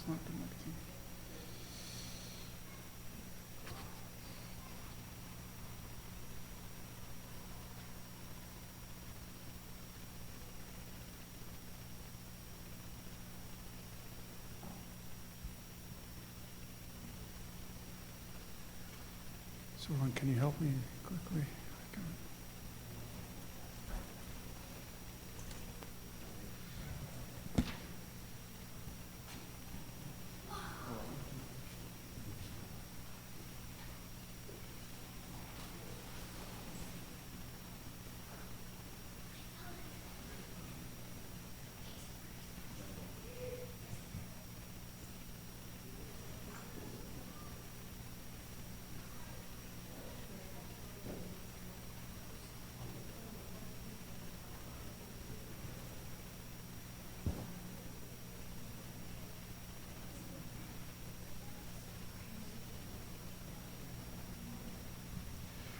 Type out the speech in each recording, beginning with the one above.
It's not connecting. So, Ron, can you help me quickly? I can-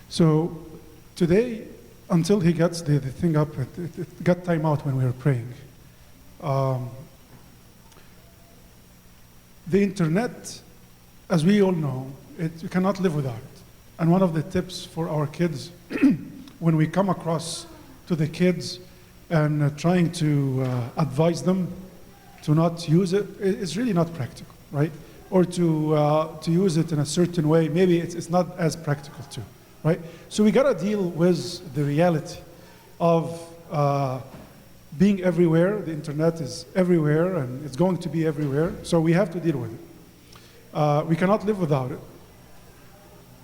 So today, until he gets the thing up, it got time out when we were praying. The internet, as we all know, you cannot live without it. And one of the tips for our kids, when we come across to the kids and trying to advise them to not use it, it's really not practical, right? Or to use it in a certain way, maybe it's not as practical too. Right? So we got to deal with the reality of being everywhere. The internet is everywhere and it's going to be everywhere. So we have to deal with it. We cannot live without it.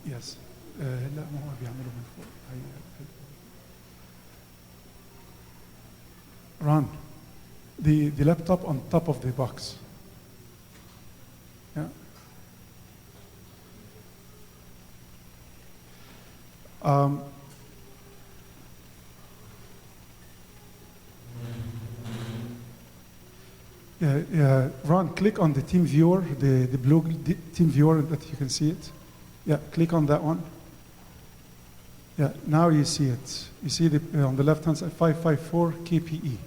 Yes. لا ما هو بيعمله من فوق. Ron, the laptop on top of the box. Yeah. Ron, click on the team viewer, the blue team viewer that you can see it. Yeah, click on that one. Yeah, now you see it. You see on the left hand side 554 KPE.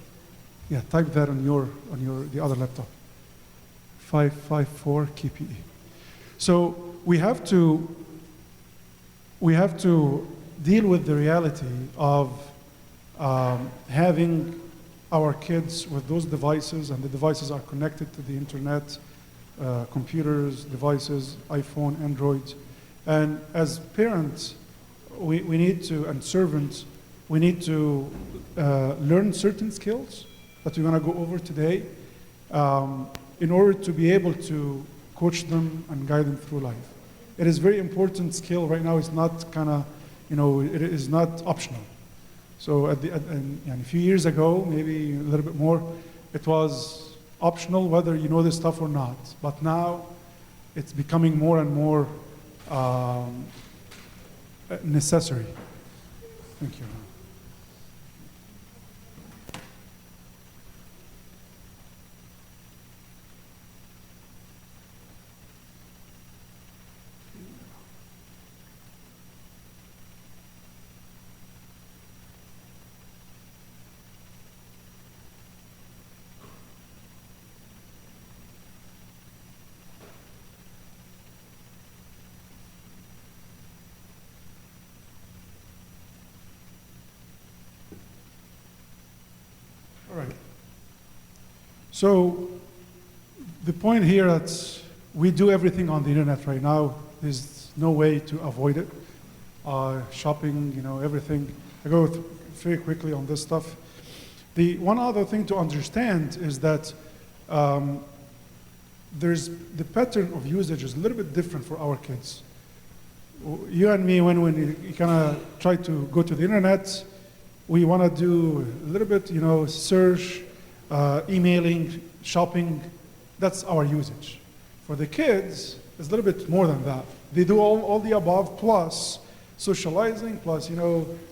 Yeah, type that on the other laptop. 554 KPE. So we have to deal with the reality of having our kids with those devices, and the devices are connected to the internet, computers, devices, iPhone, Android. And as parents, we need to, and servants, we need to learn certain skills that we're going to go over today in order to be able to coach them and guide them through life. It is very important skill right now. It's not kind of, it is not optional. So a few years ago, maybe a little bit more, it was optional whether you know this stuff or not. But now it's becoming more and more necessary. Thank you. All right. So the point here that we do everything on the internet right now. There's no way to avoid it. Shopping, everything. I go very quickly on this stuff. The one other thing to understand is that there's the pattern of usage is a little bit different for our kids. You and me, when you kind of try to go to the internet, we want to do a little bit, search, emailing, shopping. That's our usage. For the kids, it's a little bit more than that. They do all the above, plus socializing, plus,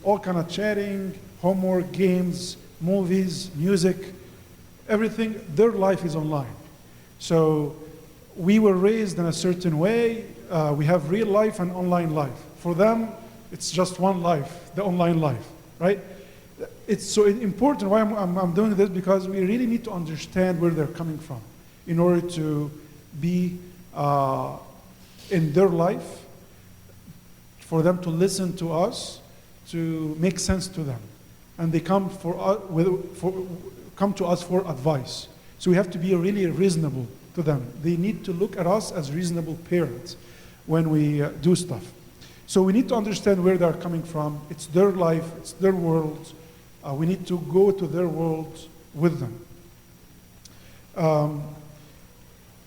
all kind of chatting, homework, games, movies, music, everything. Their life is online. So we were raised in a certain way. We have real life and online life. For them, it's just one life, the online life, right? It's so important why I'm doing this, because we really need to understand where they're coming from in order to be in their life, for them to listen to us, to make sense to them. And they come, come to us for advice. So we have to be really reasonable to them. They need to look at us as reasonable parents when we do stuff. So we need to understand where they're coming from. It's their life, it's their world. We need to go to their world with them.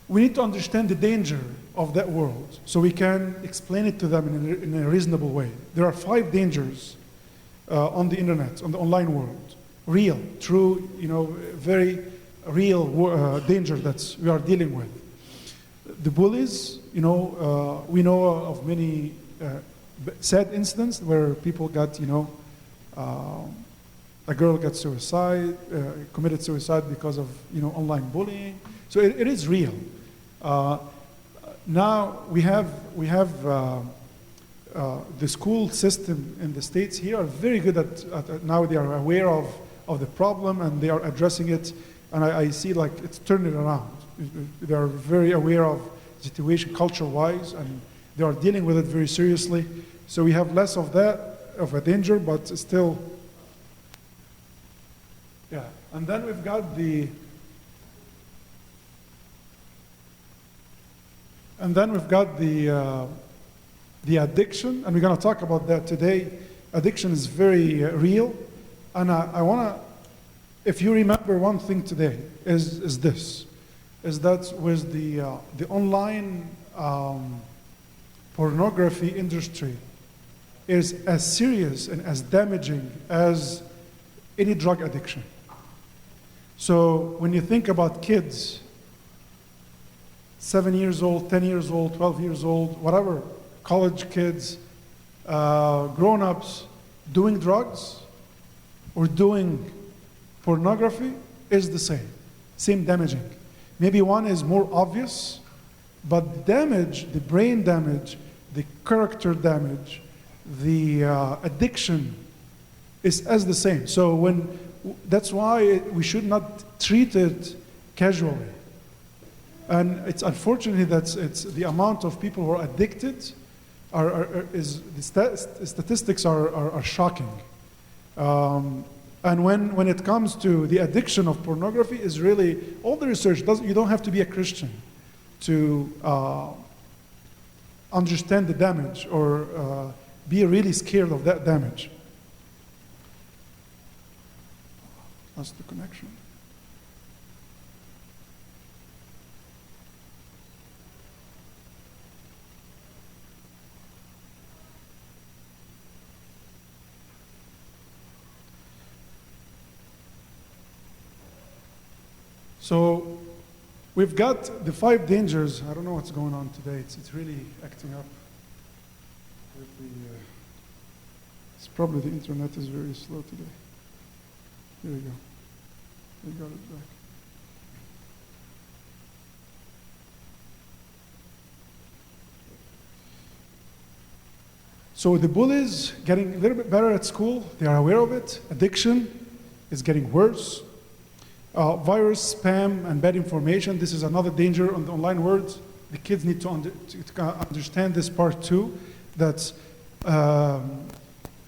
We need to understand the danger of that world so we can explain it to them in a reasonable way. There are 5 dangers on the internet, on the online world. Real, true, very real danger that we are dealing with. The bullies, we know of many sad incidents where people got, a girl got committed suicide because of, online bullying. So it is real. Now we have the school system in the States here are very good at now they are aware of the problem and they are addressing it, and I see like it's turning around. They are very aware of the situation culture-wise, and they are dealing with it very seriously. So we have less of that, of a danger, but still, yeah. And then we've got the addiction, and we're going to talk about that today. Addiction is very real, and I want to, if you remember one thing today, is that with the online pornography industry is as serious and as damaging as any drug addiction. So when you think about kids, 7 years old, 10 years old, 12 years old, whatever, college kids, grown-ups doing drugs or doing pornography is the same damaging. Maybe one is more obvious, but the damage, the brain damage, the character damage, the addiction is as the same. So that's why we should not treat it casually. And it's unfortunately that it's the amount of people who are addicted the statistics are shocking. And when it comes to the addiction of pornography, is really all the research you don't have to be a Christian to understand the damage or be really scared of that damage. That's the connection. So we've got the 5 dangers. I don't know what's going on today. It's really acting up. It's probably the internet is very slow today. Here we go. We got it back. So the bullies getting a little bit better at school. They are aware of it. Addiction is getting worse. Virus, spam, and bad information. This is another danger on the online world. The kids need to understand this part too. That's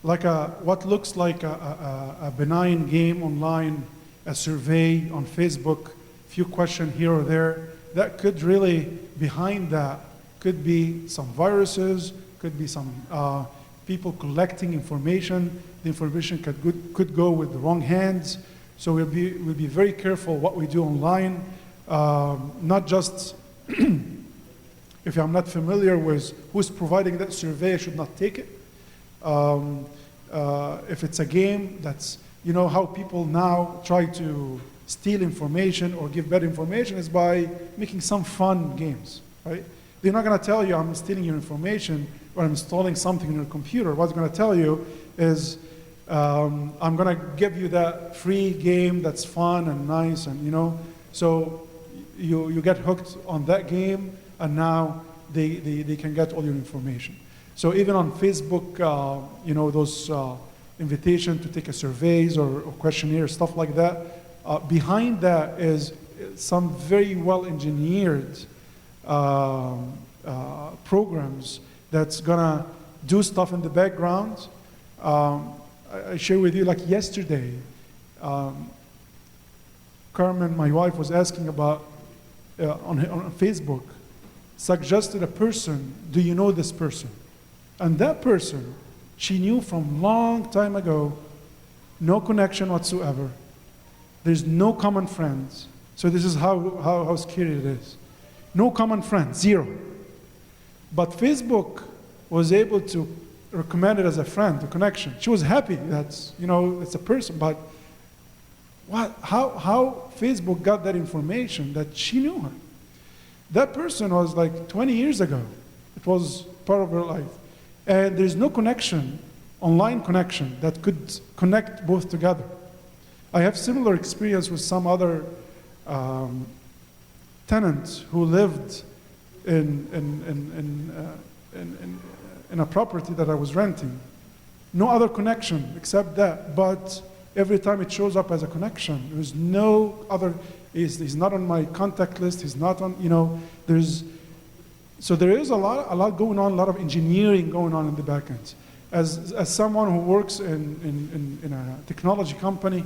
what looks like a benign game online, a survey on Facebook, few questions here or there. That could really, behind that, could be some viruses, could be some people collecting information. The information could go with the wrong hands. So we'll be very careful what we do online. Not just if I'm not familiar with who's providing that survey, I should not take it. If it's a game, that's how people now try to steal information or give bad information is by making some fun games, right? They're not going to tell you I'm stealing your information or I'm installing something in your computer. What's going to tell you is I'm going to give you that free game that's fun and nice, and so you get hooked on that game, and now they can get all your information. So even on Facebook, those invitation to take a surveys or questionnaire, stuff like that, behind that is some very well engineered programs that's gonna do stuff in the background. I share with you, like yesterday, Carmen, my wife, was asking about, on Facebook, suggested a person, do you know this person? And that person, she knew from long time ago, no connection whatsoever. There's no common friends. So this is how scary it is. No common friends, zero. But Facebook was able to recommend it as a friend, a connection. She was happy that, it's a person, but how Facebook got that information that she knew her? That person was like 20 years ago. It was part of her life. And there's no connection, online connection, that could connect both together. I have similar experience with some other tenants who lived in a property that I was renting. No other connection except that, but every time it shows up as a connection, there's no other, he's not on my contact list, he's not on, so there is a lot going on, a lot of engineering going on in the back end. As someone who works in a technology company,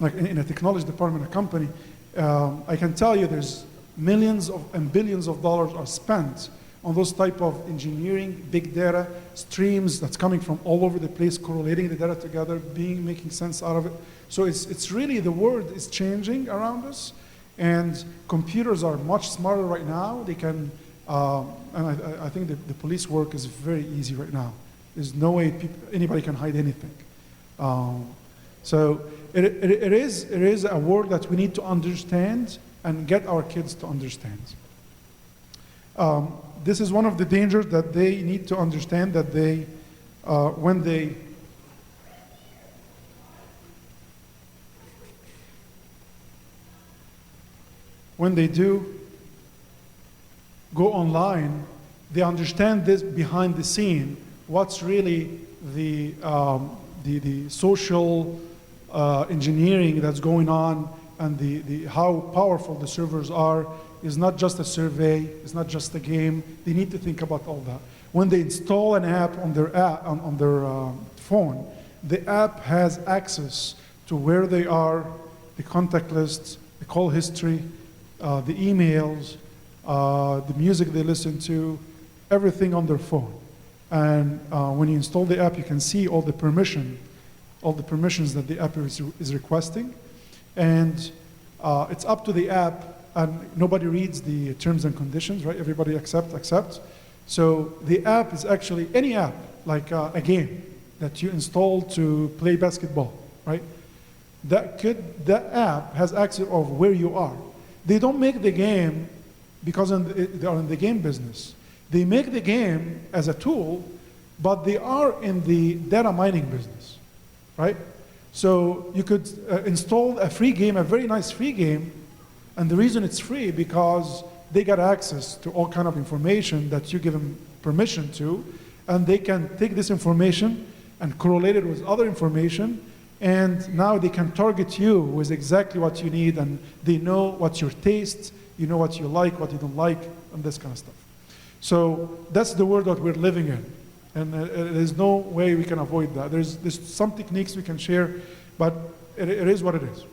like in a technology department, a company, I can tell you there's millions and billions of dollars are spent on those type of engineering, big data, streams that's coming from all over the place, correlating the data together, making sense out of it. So it's really, the world is changing around us, and computers are much smarter right now. They can, and I think the police work is very easy right now. There's no way anybody can hide anything. So it is a word that we need to understand and get our kids to understand. This is one of the dangers that they need to understand, that they, when they do go online, they understand this behind the scene, what's really the social engineering that's going on, and how powerful the servers are. Is not just a survey, it's not just a game. They need to think about all that. When they install an app on their phone, the app has access to where they are, the contact lists, the call history, the emails, the music they listen to, everything on their phone. And when you install the app, you can see all the permissions that the app is requesting. And it's up to the app, and nobody reads the terms and conditions, right? Everybody accepts. So the app is actually any app, like a game that you install to play basketball, right? That app has access of where you are. They don't make the game because they are in the game business. They make the game as a tool, but they are in the data mining business, right? So you could install a free game, a very nice free game, and the reason it's free because they got access to all kind of information that you give them permission to, and they can take this information and correlate it with other information, and now they can target you with exactly what you need, and they know what's your taste, you know what you like, what you don't like, and this kind of stuff. So that's the world that we're living in, and there's no way we can avoid that. There's some techniques we can share, but it is what it is.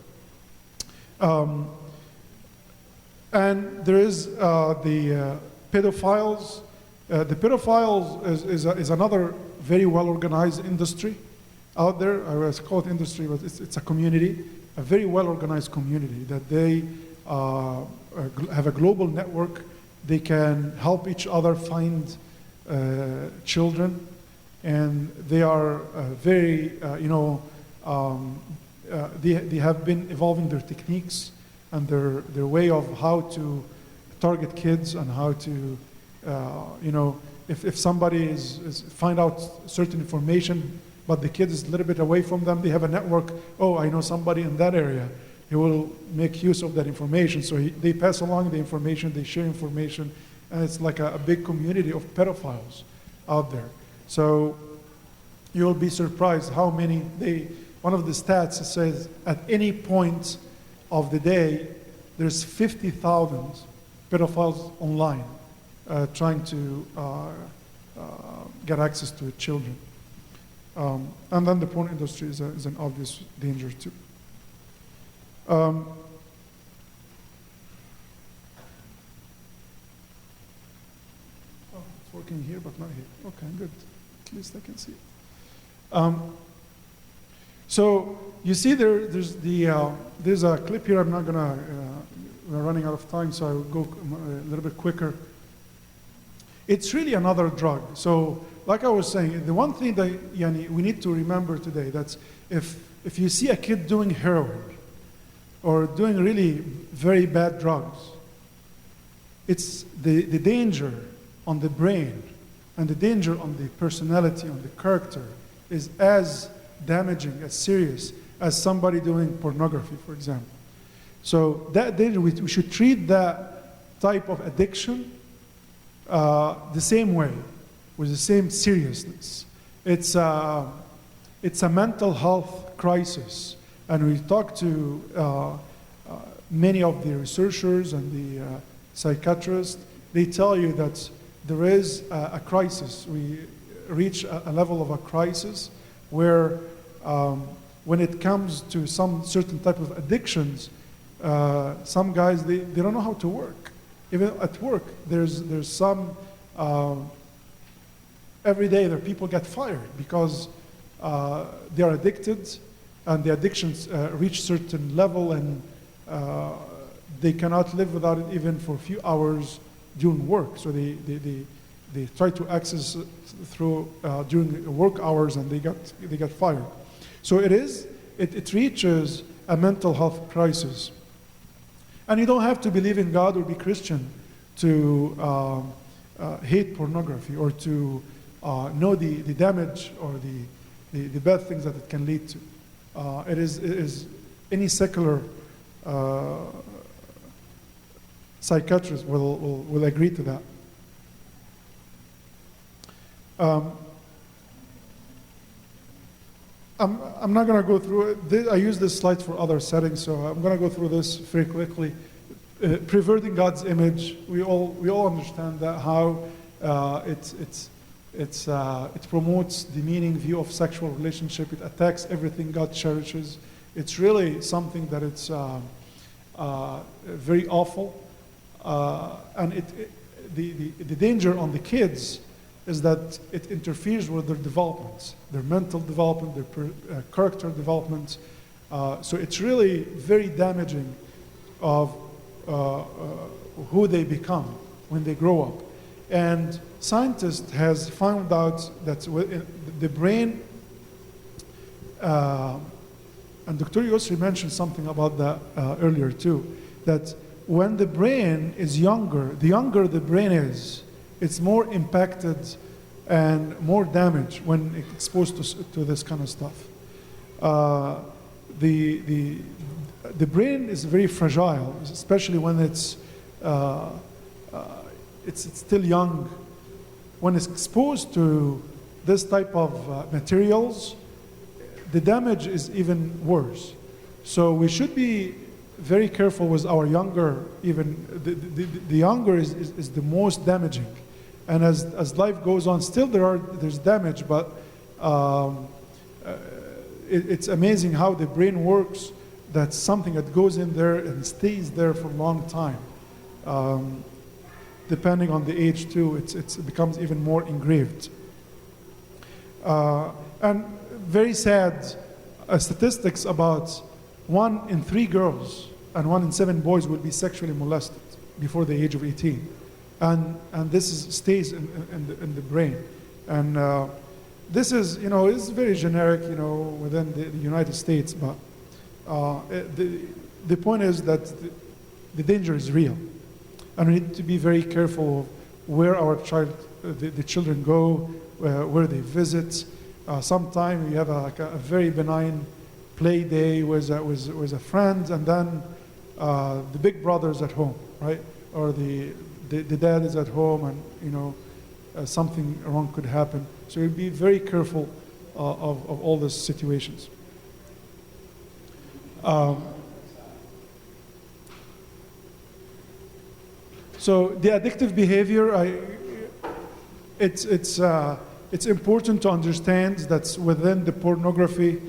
And there is the pedophiles. The pedophiles is another very well-organized industry out there. I was called industry, but it's a community, a very well-organized community that they have a global network. They can help each other find children, and they are very, they have been evolving their techniques and their way of how to target kids, and how to, if somebody is find out certain information, but the kid is a little bit away from them, they have a network. Oh, I know somebody in that area. He will make use of that information. So they pass along the information, they share information, and it's like a big community of pedophiles out there. So you'll be surprised how many one of the stats says at any point of the day, there's 50,000 pedophiles online trying to get access to children. And then the porn industry is an obvious danger too. Oh, it's working here, but not here. Okay, good. At least I can see it. So you see there's a clip here. I'm not gonna, we're running out of time, so I'll go a little bit quicker. It's really another drug. So like I was saying, the one thing that we need to remember today, that's if you see a kid doing heroin or doing really very bad drugs, it's the danger on the brain and the danger on the personality, on the character, is as damaging, as serious as somebody doing pornography, for example. So that danger, we should treat that type of addiction the same way, with the same seriousness. It's a mental health crisis, and we talked to many of the researchers and the psychiatrists. They tell you that there is a crisis. We reach a level of a crisis where when it comes to some certain type of addictions, some guys, they don't know how to work. Even at work, there's some, every day there people get fired because they are addicted, and the addictions reach certain level, and they cannot live without it even for a few hours during work. So they try to access it through during work hours, and they get fired. So it reaches a mental health crisis. And you don't have to believe in God or be Christian to hate pornography or to know the damage or the bad things that it can lead to. It is any secular psychiatrist will agree to that. I'm not going to go through it. I use this slide for other settings, so I'm going to go through this very quickly. Perverting God's image. We all understand that, how it promotes demeaning view of sexual relationship. It attacks everything God cherishes. It's really something that it's very awful, and the danger on the kids is that it interferes with their development, their mental development, their character development. So it's really very damaging of who they become when they grow up. And scientists has found out that the brain, and Dr. Yosri mentioned something about that earlier too, that when the brain is younger, the younger the brain is, it's more impacted and more damage when exposed to this kind of stuff. The brain is very fragile, especially when it's still young. When it's exposed to this type of materials, the damage is even worse. So we should be very careful with our younger, even the younger is the most damaging. And as life goes on, still there's damage, but it's amazing how the brain works. That's something that goes in there and stays there for a long time. Depending on the age too, it becomes even more engraved. And very sad statistics about 1 in 3 girls and 1 in 7 boys will be sexually molested before the age of 18. And this stays in the brain. And this is, it's very generic, within the United States, but the point is that the danger is real. And we need to be very careful of where our the children go, where they visit. Sometimes we have a very benign play day with a friend, and then the big brother's at home, right? Or the dad is at home, and something wrong could happen. So we'll be very careful of all these situations. So the addictive behavior, it's important to understand that within the pornography,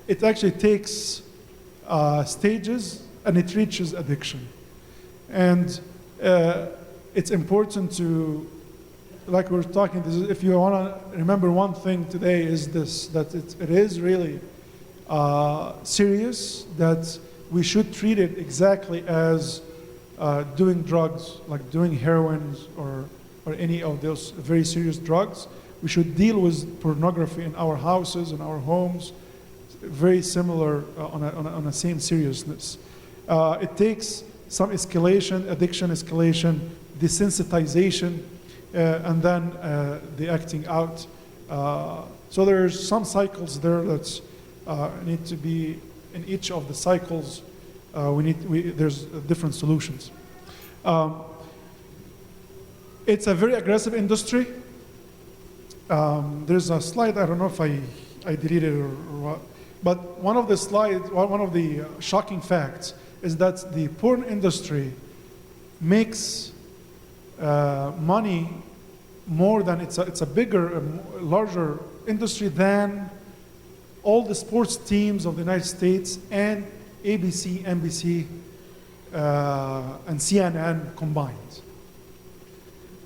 it actually takes stages and it reaches addiction. And it's important to, like we're talking, if you want to remember one thing today is this, that it is really serious, that we should treat it exactly as doing drugs, like doing heroin or any of those very serious drugs. We should deal with pornography in our houses, in our homes, very similar on a same seriousness. It takes some escalation, addiction escalation, desensitization, and then the acting out. So there's some cycles there that need to be in each of the cycles. There's different solutions. It's a very aggressive industry. There's a slide, I don't know if I deleted it or what, but one of the slides, one of the shocking facts is that the porn industry makes money more than, it's a bigger, larger industry than all the sports teams of the United States and ABC, NBC, and CNN combined.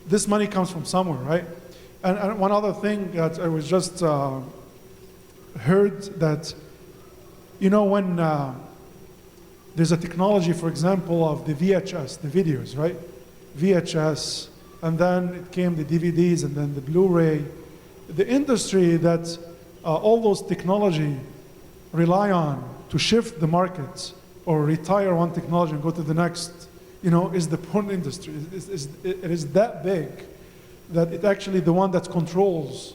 This money comes from somewhere, right? And one other thing that I was just heard that, you know, when there's a technology, for example, of the VHS, the videos, right? VHS, and then it came the DVDs and then the Blu-ray. The industry that all those technology rely on to shift the market or retire one technology and go to the next, you know, is the porn industry. It is that big that it actually the one that controls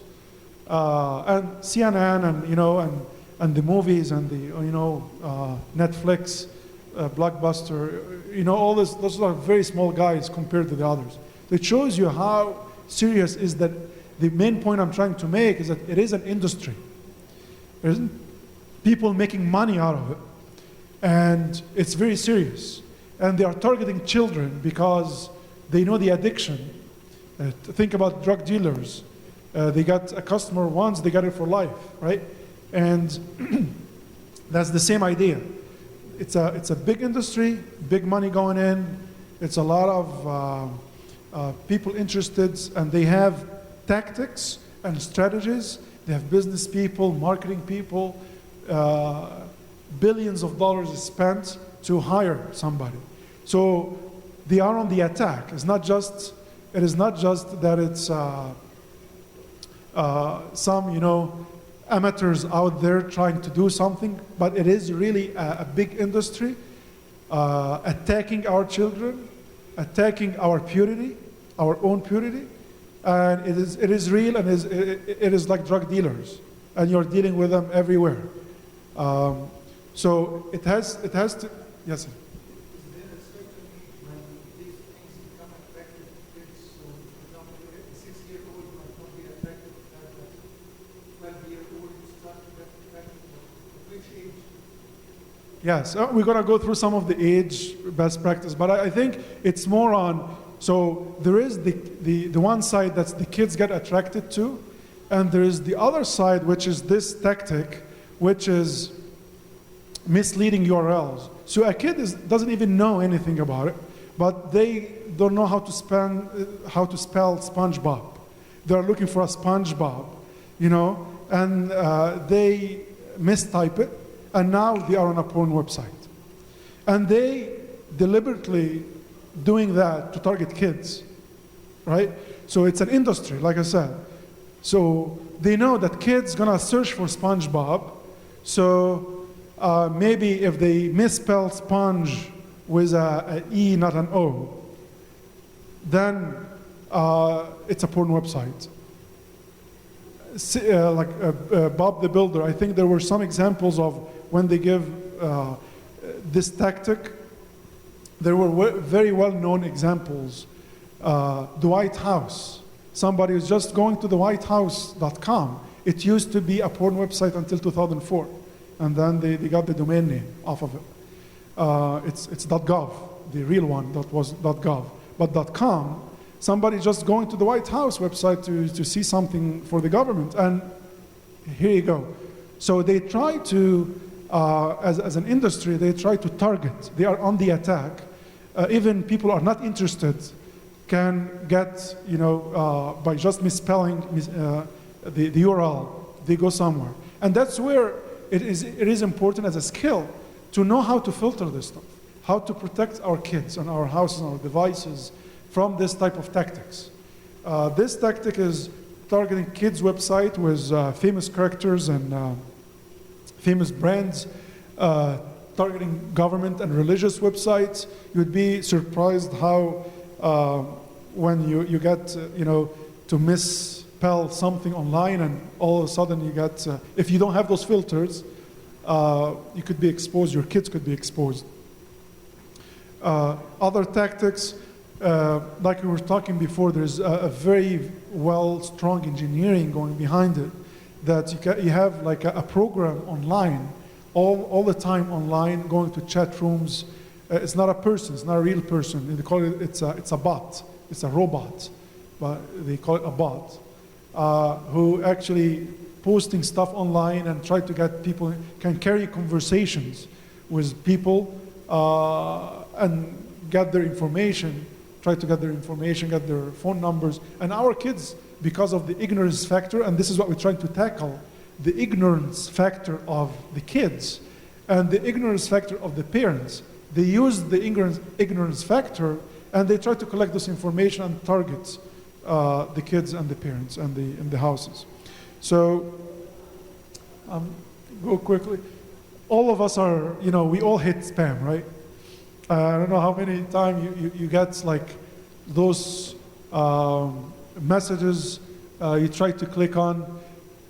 and CNN and, you know, and the movies and the, you know, Netflix, Blockbuster, you know, all this, those are very small guys compared to the others. It shows you how serious is that. The main point I'm trying to make is that it is an industry. There's people making money out of it. And it's very serious. And they are targeting children because they know the addiction. Think about drug dealers. They got a customer once, they got it for life, right? And that's the same idea. It's a big industry, big money going in. It's a lot of people interested, and they have tactics and strategies. They have business people, marketing people, billions of dollars is spent to hire somebody. So they are on the attack. It is not just that it's some, you know, amateurs out there trying to do something, but it is really a big industry attacking our children, attacking our purity, our own purity. And it is real, and it is like drug dealers, and you're dealing with them everywhere. So it has to, yes, sir. Is there a certain age when these things become attractive to kids? So, for example, a 6-year-old might not be attractive at a 12-year-old who starts to get attractive. At which age? Yes, we're going to go through some of the age best practice, but I think it's more on. So there is the one side that's the kids get attracted to, and there is the other side, which is this tactic, which is misleading URLs. So a kid doesn't even know anything about it, but they don't know how to spell SpongeBob. They're looking for a SpongeBob, you know, and they mistype it, and now they are on a porn website. And they deliberately doing that to target kids, right? So it's an industry, like I said. So they know that kids gonna search for SpongeBob. So maybe if they misspell sponge with a E, not an O, then it's a porn website. Bob the Builder, I think there were some examples of when they give this tactic. There were very well-known examples. The White House. Somebody was just going to the whitehouse.com. It used to be a porn website until 2004. And then they got the domain name off of it. It's .gov, the real one that was .gov. but .com, somebody just going to the White House website to see something for the government, and here you go. So they try to, as an industry, they try to target. They are on the attack. Even people are not interested can get, by just misspelling the URL, they go somewhere. And that's where it is important as a skill to know how to filter this stuff, how to protect our kids and our houses and our devices from this type of tactics. This tactic is targeting kids' website with famous characters and famous brands, targeting government and religious websites. You'd be surprised how when you get, to misspell something online, and all of a sudden you get, if you don't have those filters, you could be exposed, your kids could be exposed. Other tactics, like we were talking before, there's a very strong engineering going behind it, that you have like a program online, all the time online, going to chat rooms. It's not a person, it's not a real person. They call it, it's a bot, it's a robot, but they call it a bot, who actually posting stuff online and try to get people, can carry conversations with people and get their information, try to get their information, get their phone numbers. And our kids, because of the ignorance factor, and this is what we're trying to tackle, the ignorance factor of the kids and the ignorance factor of the parents. They use the ignorance factor, and they try to collect this information and target the kids and the parents and the houses. So, go quickly. All of us are, we all hate spam, right? I don't know how many times you get like those messages you try to click on.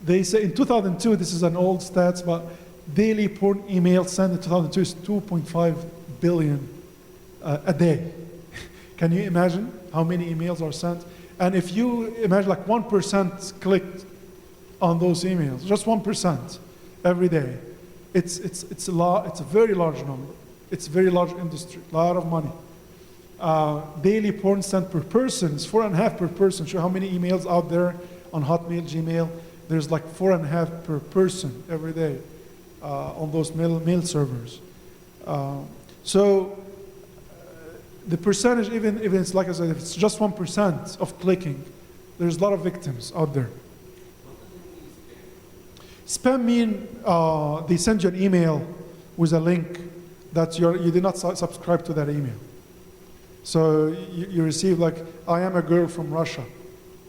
They say in 2002, this is an old stats, but daily porn email sent in 2002 is 2.5 billion a day. Can you imagine how many emails are sent? And if you imagine like 1% clicked on those emails, just 1% every day, it's a very large number. It's a very large industry, a lot of money. Daily porn sent per person is 4.5 per person. Show how many emails out there on Hotmail, Gmail. There's like 4.5 per person every day on those mail servers. So the percentage, even if it's like I said, if it's just 1% of clicking, there's a lot of victims out there. Spam mean they send you an email with a link that you did not subscribe to that email. So you receive like, I am a girl from Russia,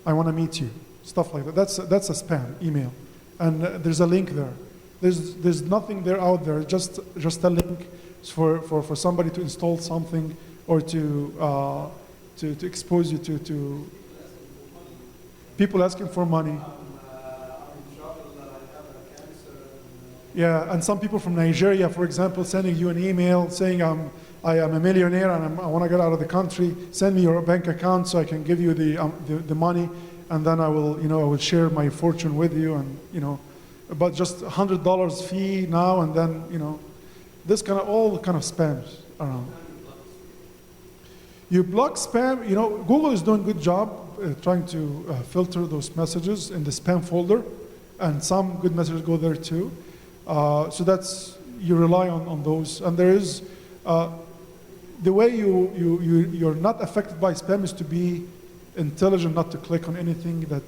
I want to meet you, stuff like that. That's a spam email, and there's a link there. There's nothing there out there, just a link for somebody to install something or to expose you to people asking for money. Yeah, and some people from Nigeria, for example, sending you an email saying, I am a millionaire and I want to get out of the country. Send me your bank account so I can give you the money, and then I will share my fortune with you, and but just $100 fee now, and then this all kind of spams around. You block spam. Google is doing a good job trying to filter those messages in the spam folder, and some good messages go there too. So you rely on those, and there is the way you're not affected by spam is to be intelligent, not to click on anything that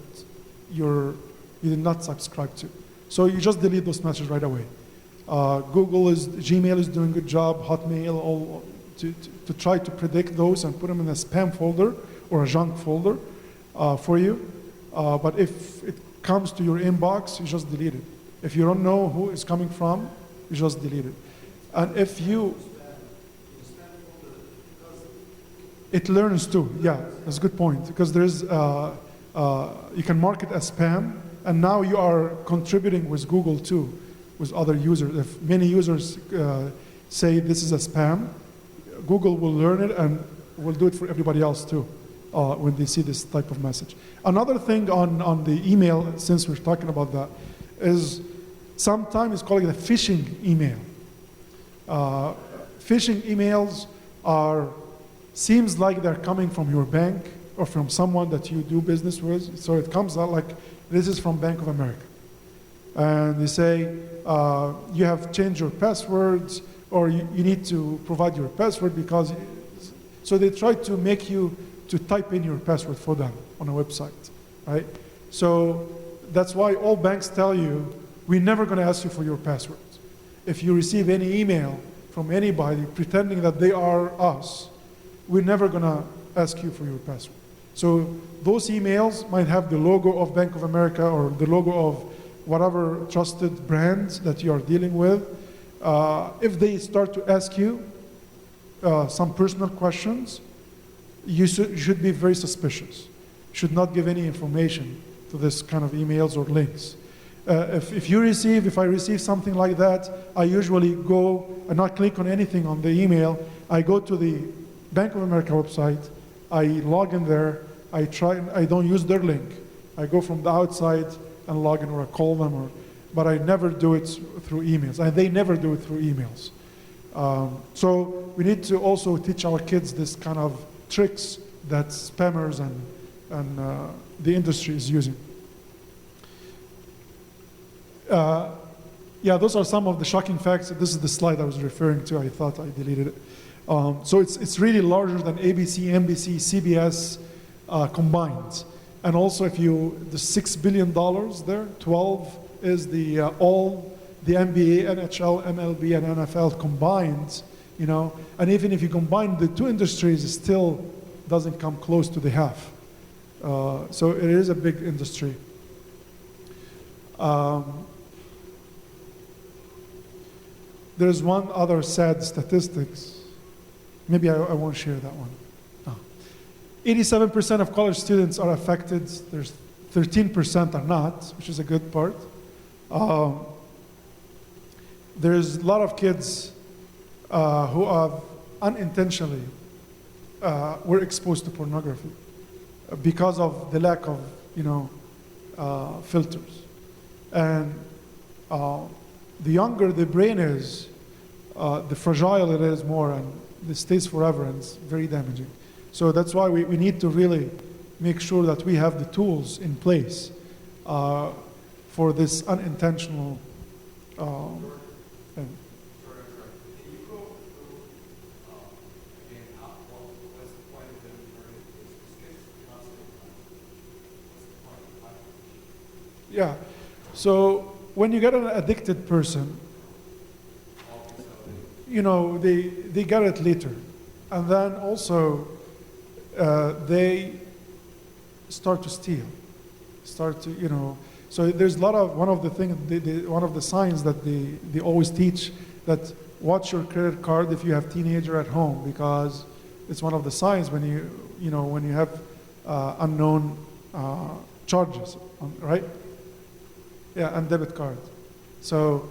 you did not subscribe to. So you just delete those messages right away. Gmail is doing a good job, Hotmail, all to try to predict those and put them in a spam folder or a junk folder for you. But if it comes to your inbox, you just delete it. If you don't know who it's coming from, you just delete it. And if it learns too. Yeah, that's a good point, because there's you can mark it as spam, and now you are contributing with Google too, with other users. If many users say this is a spam, Google will learn it and will do it for everybody else too when they see this type of message. Another thing on the email, since we're talking about that, is sometimes it's called a phishing email. Phishing emails are seems like they're coming from your bank or from someone that you do business with. So it comes out like, this is from Bank of America. And they say, you have changed your passwords, or you need to provide your password because, so they try to make you to type in your password for them on a website, right? So that's why all banks tell you, we're never gonna ask you for your password. If you receive any email from anybody pretending that they are us, we're never gonna ask you for your password. So those emails might have the logo of Bank of America or the logo of whatever trusted brands that you are dealing with. If they start to ask you some personal questions, you should be very suspicious. Should not give any information to this kind of emails or links. If I receive something like that, I usually go and not click on anything on the email. I go to the Bank of America website, I log in there, I don't use their link. I go from the outside and log in, or I call them, but I never do it through emails. And they never do it through emails. So we need to also teach our kids this kind of tricks that spammers and the industry is using. Yeah, those are some of the shocking facts. This is the slide I was referring to. I thought I deleted it. So it's really larger than ABC, NBC, CBS combined. And also, if the $6 billion there, 12 is all the NBA, NHL, MLB, and NFL combined. And even if you combine the two industries, it still doesn't come close to the half. So it is a big industry. There's one other sad statistics. Maybe I won't share that one. 87% of college students are affected. There's 13% are not, which is a good part. There's a lot of kids who have unintentionally were exposed to pornography because of the lack of, filters. And the younger the brain is, the fragile it is more, and it stays forever, and it's very damaging. So that's why we need to really make sure that we have the tools in place for this unintentional. Can you go through again what's the point of them? This kids constantly. What's the point of Yeah. So when you get an addicted person, they get it later, and then also they start to steal, So there's a lot of one of the things, one of the signs that they always teach, that watch your credit card if you have teenager at home, because it's one of the signs when you have unknown charges, right? Yeah, and debit card. So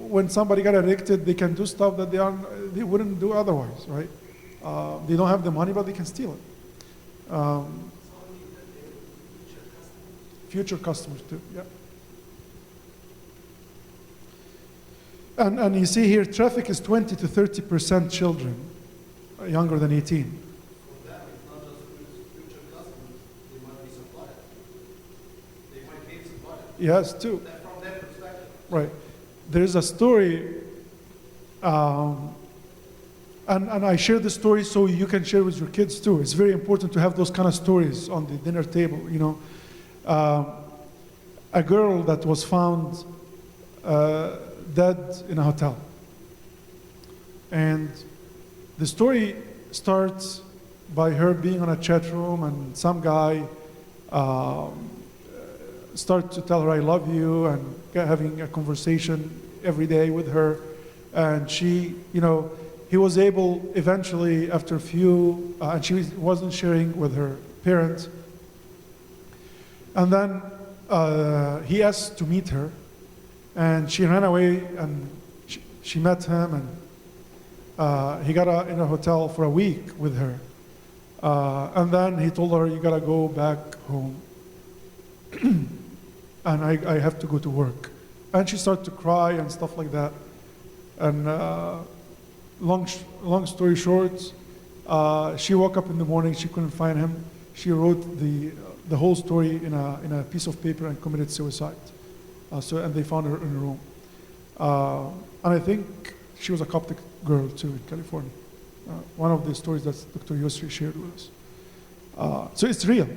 when somebody got addicted, they can do stuff that they wouldn't do otherwise, right? They don't have the money, but they can steal it. Future customers too, yeah. And you see here, traffic is 20 to 30% children, younger than 18. For them, it's not just future customers, they might be suppliers. They might be suppliers. Yes, too. From their perspective. Right. There's a story, and I share the story so you can share with your kids too. It's very important to have those kind of stories on the dinner table, A girl that was found dead in a hotel. And the story starts by her being on a chat room, and some guy start to tell her, I love you, and having a conversation every day with her. And she, he was able eventually, after a few, and she wasn't sharing with her parents. And then he asked to meet her, and she ran away, and she met him, and he got in a hotel for a week with her. And then he told her, you gotta go back home, and I have to go to work. And she started to cry and stuff like that. And long story short, She woke up in the morning, she couldn't find him. She wrote the whole story in a piece of paper and committed suicide. And they found her in a room. And I think she was a Coptic girl too in California. One of the stories that Dr. Yusri shared with us. So it's real.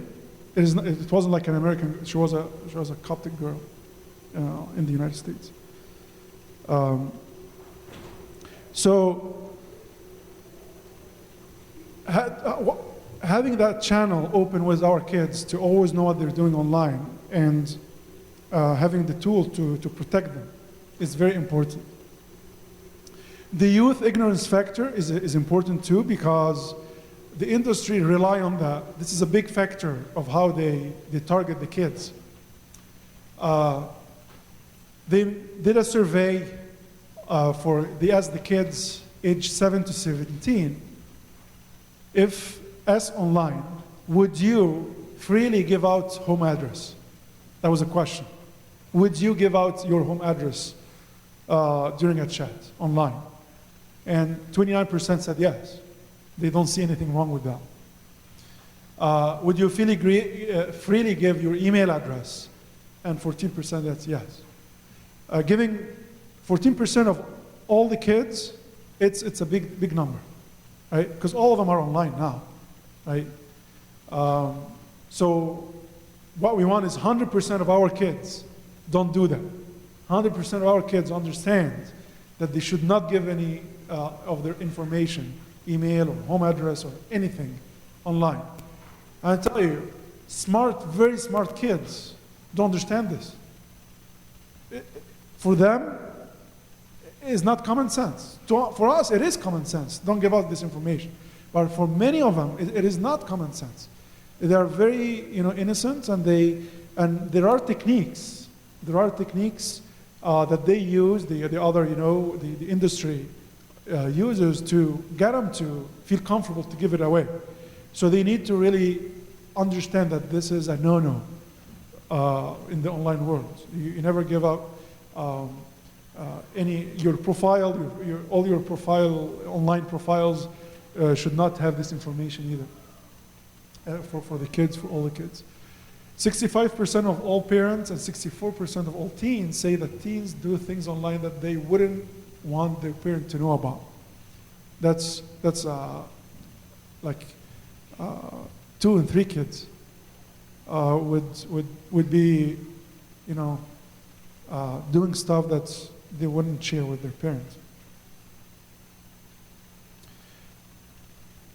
It wasn't like an American. She was a Coptic girl in the United States. Having that channel open with our kids to always know what they're doing online and having the tool to protect them is very important. The youth ignorance factor is important too, because the industry rely on that. This is a big factor of how they target the kids. They did a survey they asked the kids aged 7 to 17, if as online, would you freely give out home address? That was a question. Would you give out your home address during a chat online? And 29% said yes. They don't see anything wrong with that. Would you freely give your email address? And 14% said yes. Giving 14% of all the kids, it's a big number, right? Because all of them are online now, right? So what we want is 100% of our kids don't do that. 100% of our kids understand that they should not give any of their information, email or home address or anything online. I tell you, very smart kids don't understand this. For them, it is not common sense. For us, it is common sense. Don't give out this information. But for many of them, it is not common sense. They are very, innocent, and there are techniques. There are techniques that they use, the industry uses to get them to feel comfortable to give it away. So they need to really understand that this is a no-no in the online world. You never give out your profile, all your online profiles should not have this information either for the kids, for all the kids. 65% of all parents and 64% of all teens say that teens do things online that they wouldn't want their parent to know about. That's like 2 and 3 kids would be, doing stuff that they wouldn't share with their parents.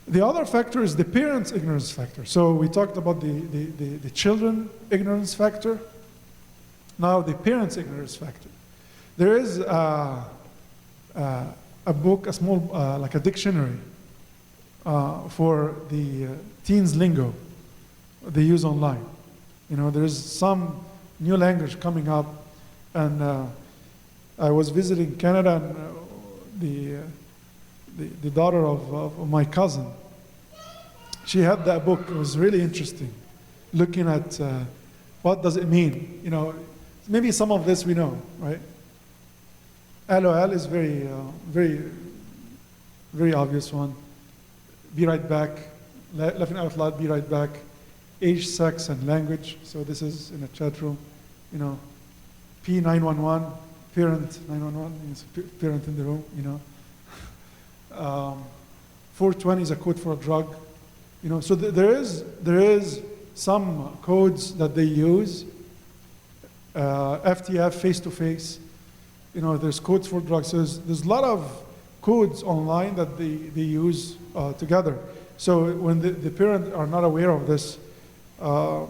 The other factor is the parents' ignorance factor. So we talked about the children ignorance factor. Now the parents' ignorance factor. There is a book, a small, like a dictionary for the teens lingo they use online. There's some new language coming up, and I was visiting Canada, and the daughter of my cousin, she had that book. It was really interesting, looking at what does it mean. Maybe some of this we know, right? LOL is very, very obvious one. Be right back, laughing out loud, be right back. Age, sex, and language. So this is in a chat room. P911, parent 911, means parent in the room. 420 is a code for a drug. So there is some codes that they use. FTF, face-to-face. There's codes for drugs. So there's a lot of codes online that they use together. So when the parents are not aware of this, I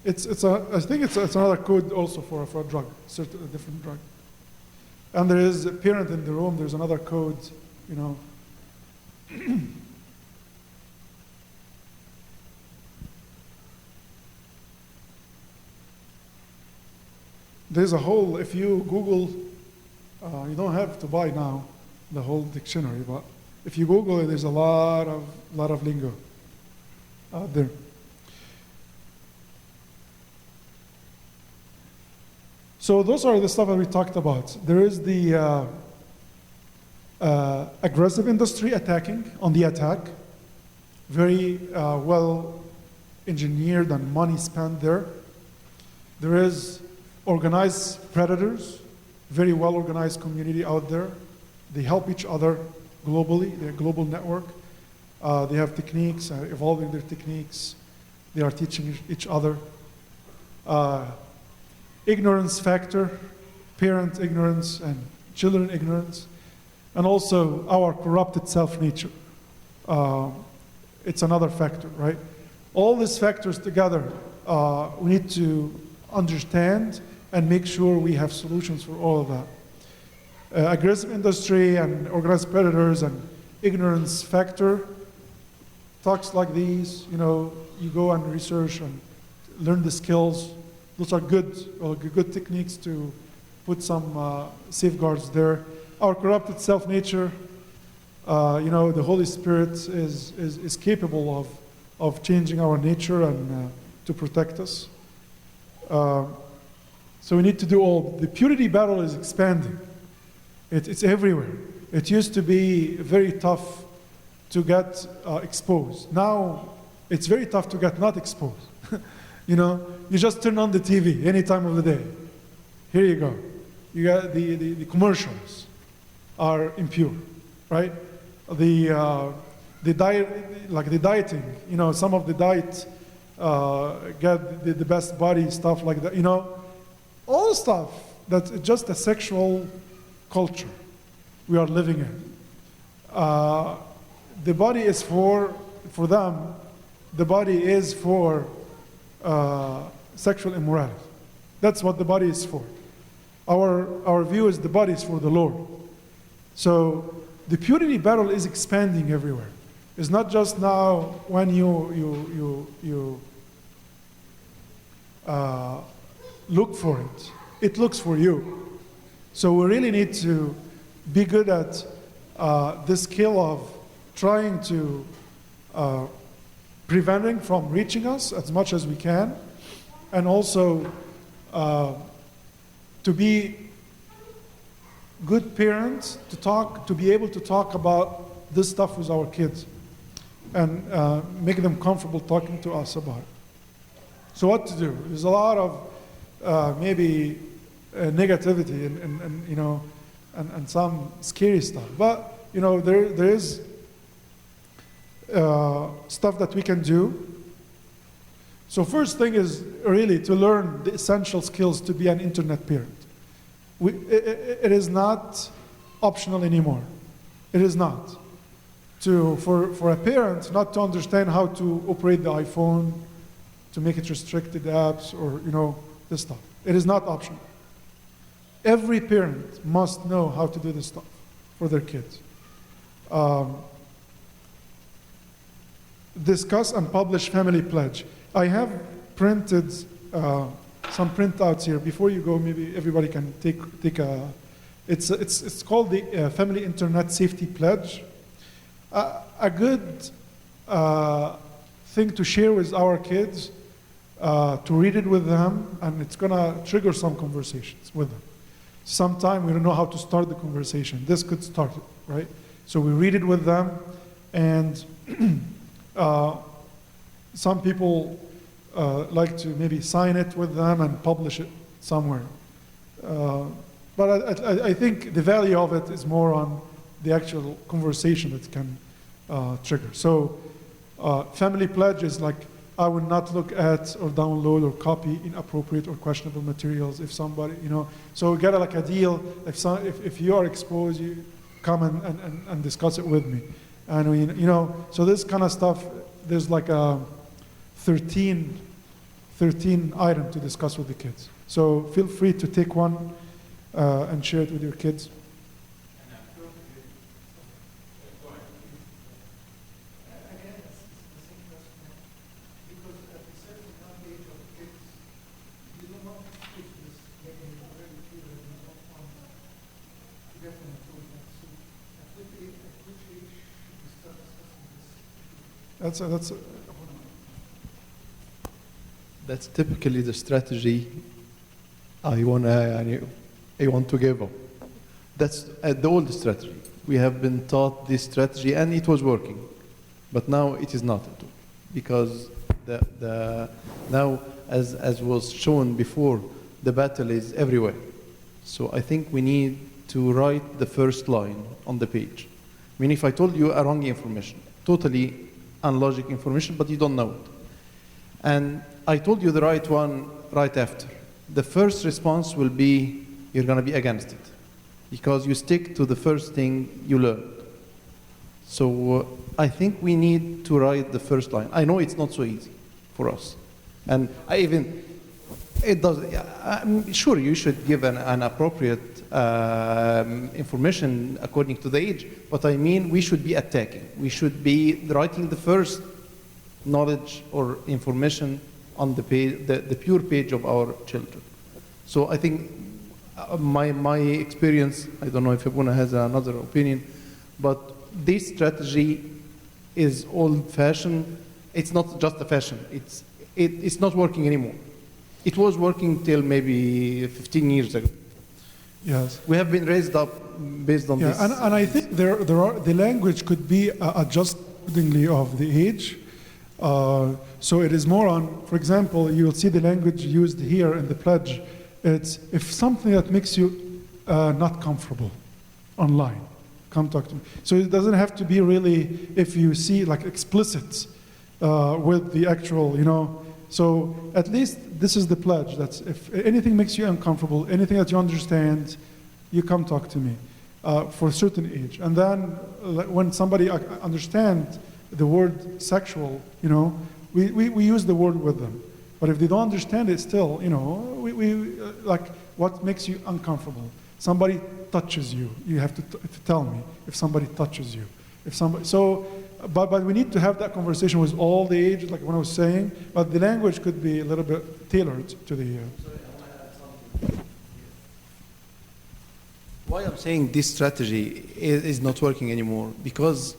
think it's another code also for a drug, a different drug. And there is a parent in the room. There's another code, There's a whole, if you Google, you don't have to buy now the whole dictionary, but if you Google it, there's a lot of lingo out there. So those are the stuff that we talked about. There is the aggressive industry attacking on the attack, very well engineered and money spent there. There is organized predators, very well organized community out there. They help each other globally, they're a global network. They have techniques, evolving their techniques. They are teaching each other. Ignorance factor, parent ignorance and children ignorance, and also our corrupted self-nature. It's another factor, right? All these factors together, we need to understand and make sure we have solutions for all of that. Aggressive industry and organized predators and ignorance factor, talks like these, you go and research and learn the skills. Those are good techniques to put some safeguards there. Our corrupted self-nature, the Holy Spirit is capable of changing our nature and to protect us. So we need to do all. The purity battle is expanding. It's everywhere. It used to be very tough to get exposed. Now it's very tough to get not exposed. You just turn on the TV any time of the day. Here you go. You got the commercials are impure, right? The diet, like the dieting, some of the diet get the best body, stuff like that, all stuff that's just a sexual culture we are living in. The body is for them, the body is for sexual immorality. That's what the body is for. Our view is the body is for the Lord. So the purity battle is expanding everywhere. It's not just now when you look for it. It looks for you. So we really need to be good at this skill of trying to preventing from reaching us as much as we can, and also to be good parents, to be able to talk about this stuff with our kids and make them comfortable talking to us about it. So what to do? There's a lot of maybe negativity and some scary stuff, but there is stuff that we can do. So first thing is really to learn the essential skills to be an internet parent. It is not optional anymore. It is not. For a parent not to understand how to operate the iPhone, to make it restricted apps, or this stuff. It is not optional. Every parent must know how to do this stuff for their kids. Discuss and publish family pledge. I have printed some printouts here. Before you go, maybe everybody can take a. It's called the Family Internet Safety Pledge. A good thing to share with our kids, to read it with them, and it's gonna trigger some conversations with them. Sometimes we don't know how to start the conversation. This could start it, right? So we read it with them, and some people like to maybe sign it with them and publish it somewhere. But I think the value of it is more on the actual conversation that can trigger. So family pledge is like, I will not look at or download or copy inappropriate or questionable materials if somebody, so we get like a deal. If you are exposed, you come and discuss it with me. And we, so this kind of stuff, there's like a 13 item to discuss with the kids. So feel free to take one and share it with your kids. That's typically the strategy I want to give them. That's the old strategy. we have been taught this strategy and it was working. But now it is not at all. Because now, as was shown before, the battle is everywhere. So I think we need to write the first line on the page. I mean, if I told you a wrong information, totally unlogic information, but you don't know it. And I told you the right one right after. The first response will be, you're going to be against it. Because you stick to the first thing you learned. So I think we need to write the first line. I know it's not so easy for us. And it does, I'm sure you should give an appropriate information according to the age, but I mean we should be attacking. We should be writing the first knowledge or information on the page, the pure page of our children. So I think my experience, I don't know if Abuna has another opinion, but this strategy is old-fashioned. It's not just a fashion. It's not working anymore. It was working till maybe 15 years ago. Yes. We have been raised up based on this. And I think the language could be adjusted accordingly of the age. So it is more on, for example, you'll see the language used here in the pledge. It's if something that makes you not comfortable online, come talk to me. So it doesn't have to be really, if you see like explicit with the actual, so at least this is the pledge. That's if anything makes you uncomfortable, anything that you understand, you come talk to me for a certain age. And then when somebody understands the word sexual, we use the word with them. But if they don't understand it still, we like what makes you uncomfortable. Somebody touches you, you have to tell me if somebody touches you. But we need to have that conversation with all the age, like what I was saying, but the language could be a little bit tailored to the... Why I'm saying this strategy is not working anymore, because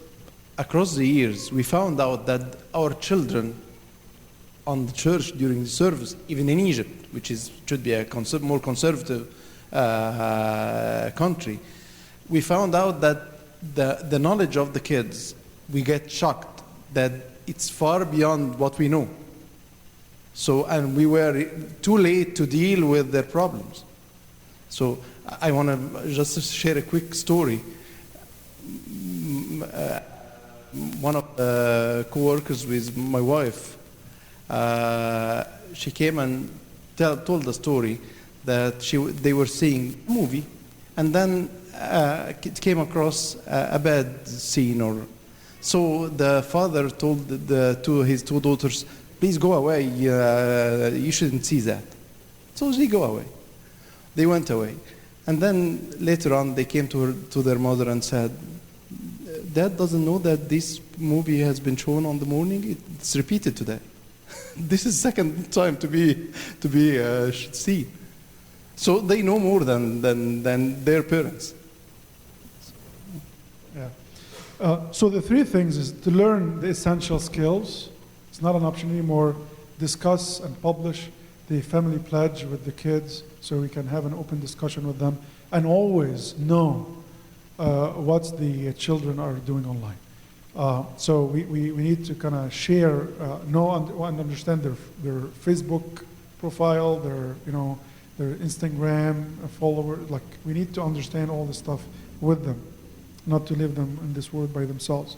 across the years, we found out that our children on the church during the service, even in Egypt, which should be a more conservative country, we found out that the knowledge of the kids, we get shocked that it's far beyond what we know. So, and we were too late to deal with their problems. So I want to just share a quick story. One of the co-workers with my wife, she came and told the story that they were seeing a movie, and then it came across a bad scene. So the father told his two daughters, please go away, you shouldn't see that. So they go away. They went away. And then later on they came to their mother and said, Dad doesn't know that this movie has been shown on the morning, it's repeated today. This is second time to be seen. So they know more than their parents. Yeah. So the three things is to learn the essential skills. It's not an option anymore. Discuss and publish the family pledge with the kids so we can have an open discussion with them, and always know what the children are doing online. So we need to kind of share, know and understand their Facebook profile, their Instagram follower. Like, we need to understand all this stuff with them, not to leave them in this world by themselves.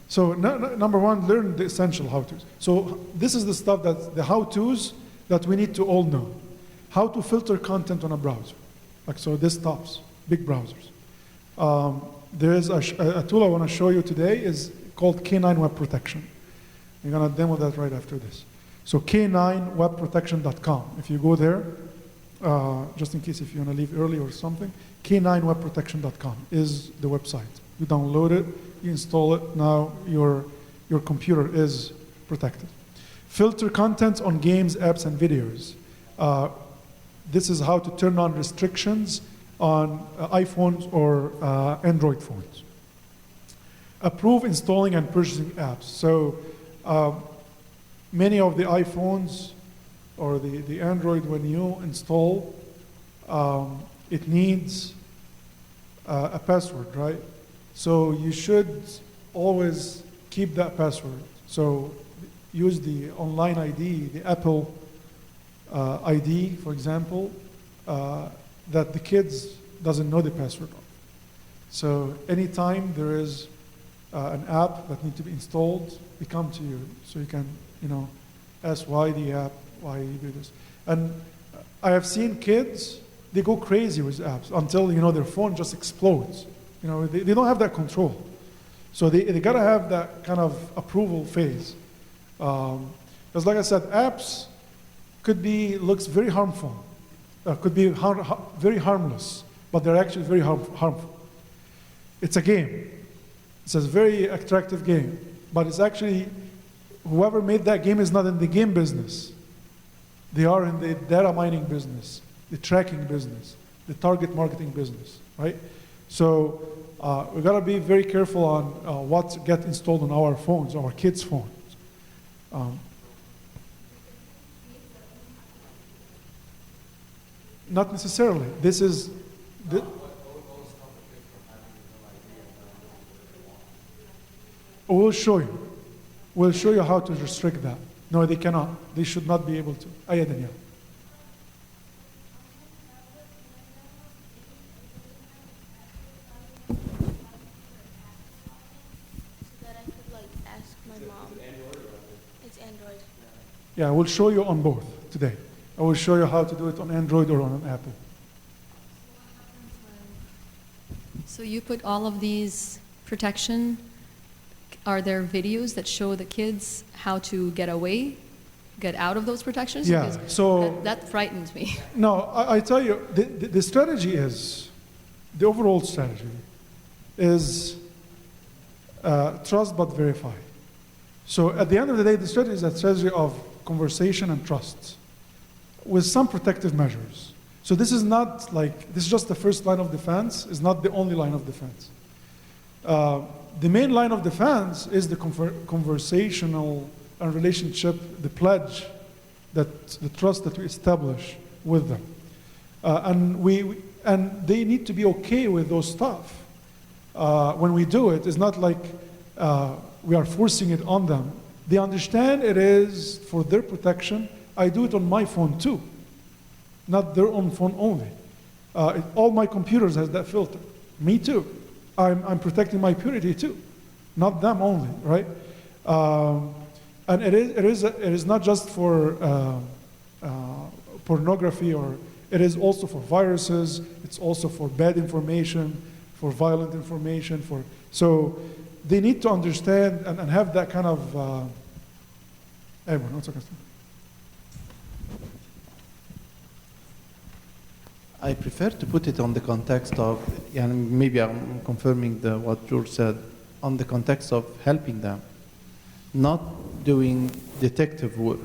So number one, learn the essential how-tos. So this is the stuff the how-tos that we need to all know. How to filter content on a browser. Like, so desktops, big browsers. There is a tool I want to show you today is called K9 Web Protection. I'm going to demo that right after this. So K9webprotection.com. If you go there, just in case if you want to leave early or something, K9webprotection.com is the website. You download it, you install it, now your computer is protected. Filter content on games, apps, and videos. This is how to turn on restrictions on iPhones or Android phones. Approve installing and purchasing apps. So many of the iPhones or the Android, when you install, it needs a password, right? So you should always keep that password. So use the online ID, the Apple ID, for example, that the kids doesn't know the password of. So anytime there is an app that needs to be installed, we come to you so you can, ask why the app, why you do this. And I have seen kids, they go crazy with apps until, their phone just explodes. They don't have that control. So they gotta have that kind of approval phase. Because like I said, apps looks very harmful, could be very harmless, but they're actually very harmful. It's a game. It's a very attractive game, but it's actually, whoever made that game is not in the game business. They are in the data mining business, the tracking business, the target marketing business, right? So we gotta be very careful on what gets installed on our phones, our kids' phones. Not necessarily. This is. We'll show you. We'll show you how to restrict that. No, they cannot. They should not be able to. Daniel. That I could ask my mom. It's Android. Yeah, we'll show you on both today. I will show you how to do it on Android or on an Apple. So you put all of these protection. Are there videos that show the kids how to get out of those protections? Yeah, Because so that frightens me. No, I tell you, the strategy is, the overall strategy is trust but verify. So at the end of the day, the strategy is a strategy of conversation and trust with some protective measures. So this is not this is just the first line of defense, it's not the only line of defense. The main line of defense is the conversational and relationship, the pledge, the trust that we establish with them. And they need to be okay with those stuff. When we do it, it's not like we are forcing it on them. They understand it is for their protection. I do it on my phone too, not their own phone only. All my computers has that filter. Me too. I'm protecting my purity too, not them only, right? And it is not just for pornography, or it is also for viruses. It's also for bad information, for violent information. So they need to understand and have that kind of. Everyone, what's okay. I prefer to put it on the context of, and maybe I'm confirming what George said, on the context of helping them, not doing detective work.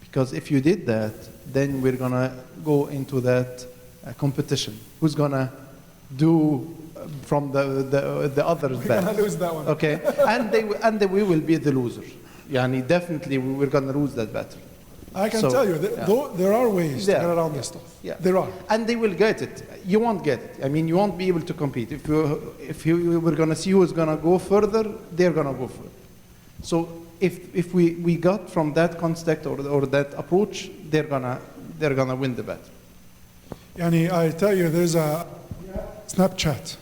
Because if you did that, then we're going to go into that competition. Who's going to do from the others We're best? going to lose that one. Okay, and we will be the loser. Yani definitely we're going to lose that battle. I can tell you, there are ways to get around this stuff. Yeah. There are. And they will get it. You won't get it. I mean, you won't be able to compete. If you were going to see who's going to go further, they're going to go further. So if we got from that concept or that approach, they're gonna win the battle. Yani, I tell you, there's a Snapchat.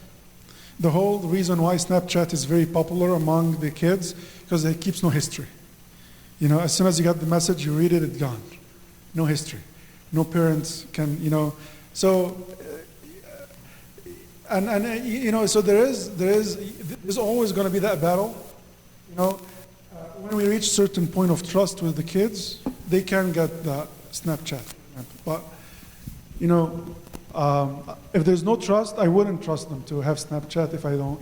The whole reason why Snapchat is very popular among the kids, because it keeps no history. As soon as you get the message, you read it, it's gone. No history. No parents can, So, so there's always going to be that battle. When we reach certain point of trust with the kids, they can get the Snapchat. But, if there's no trust, I wouldn't trust them to have Snapchat if I don't,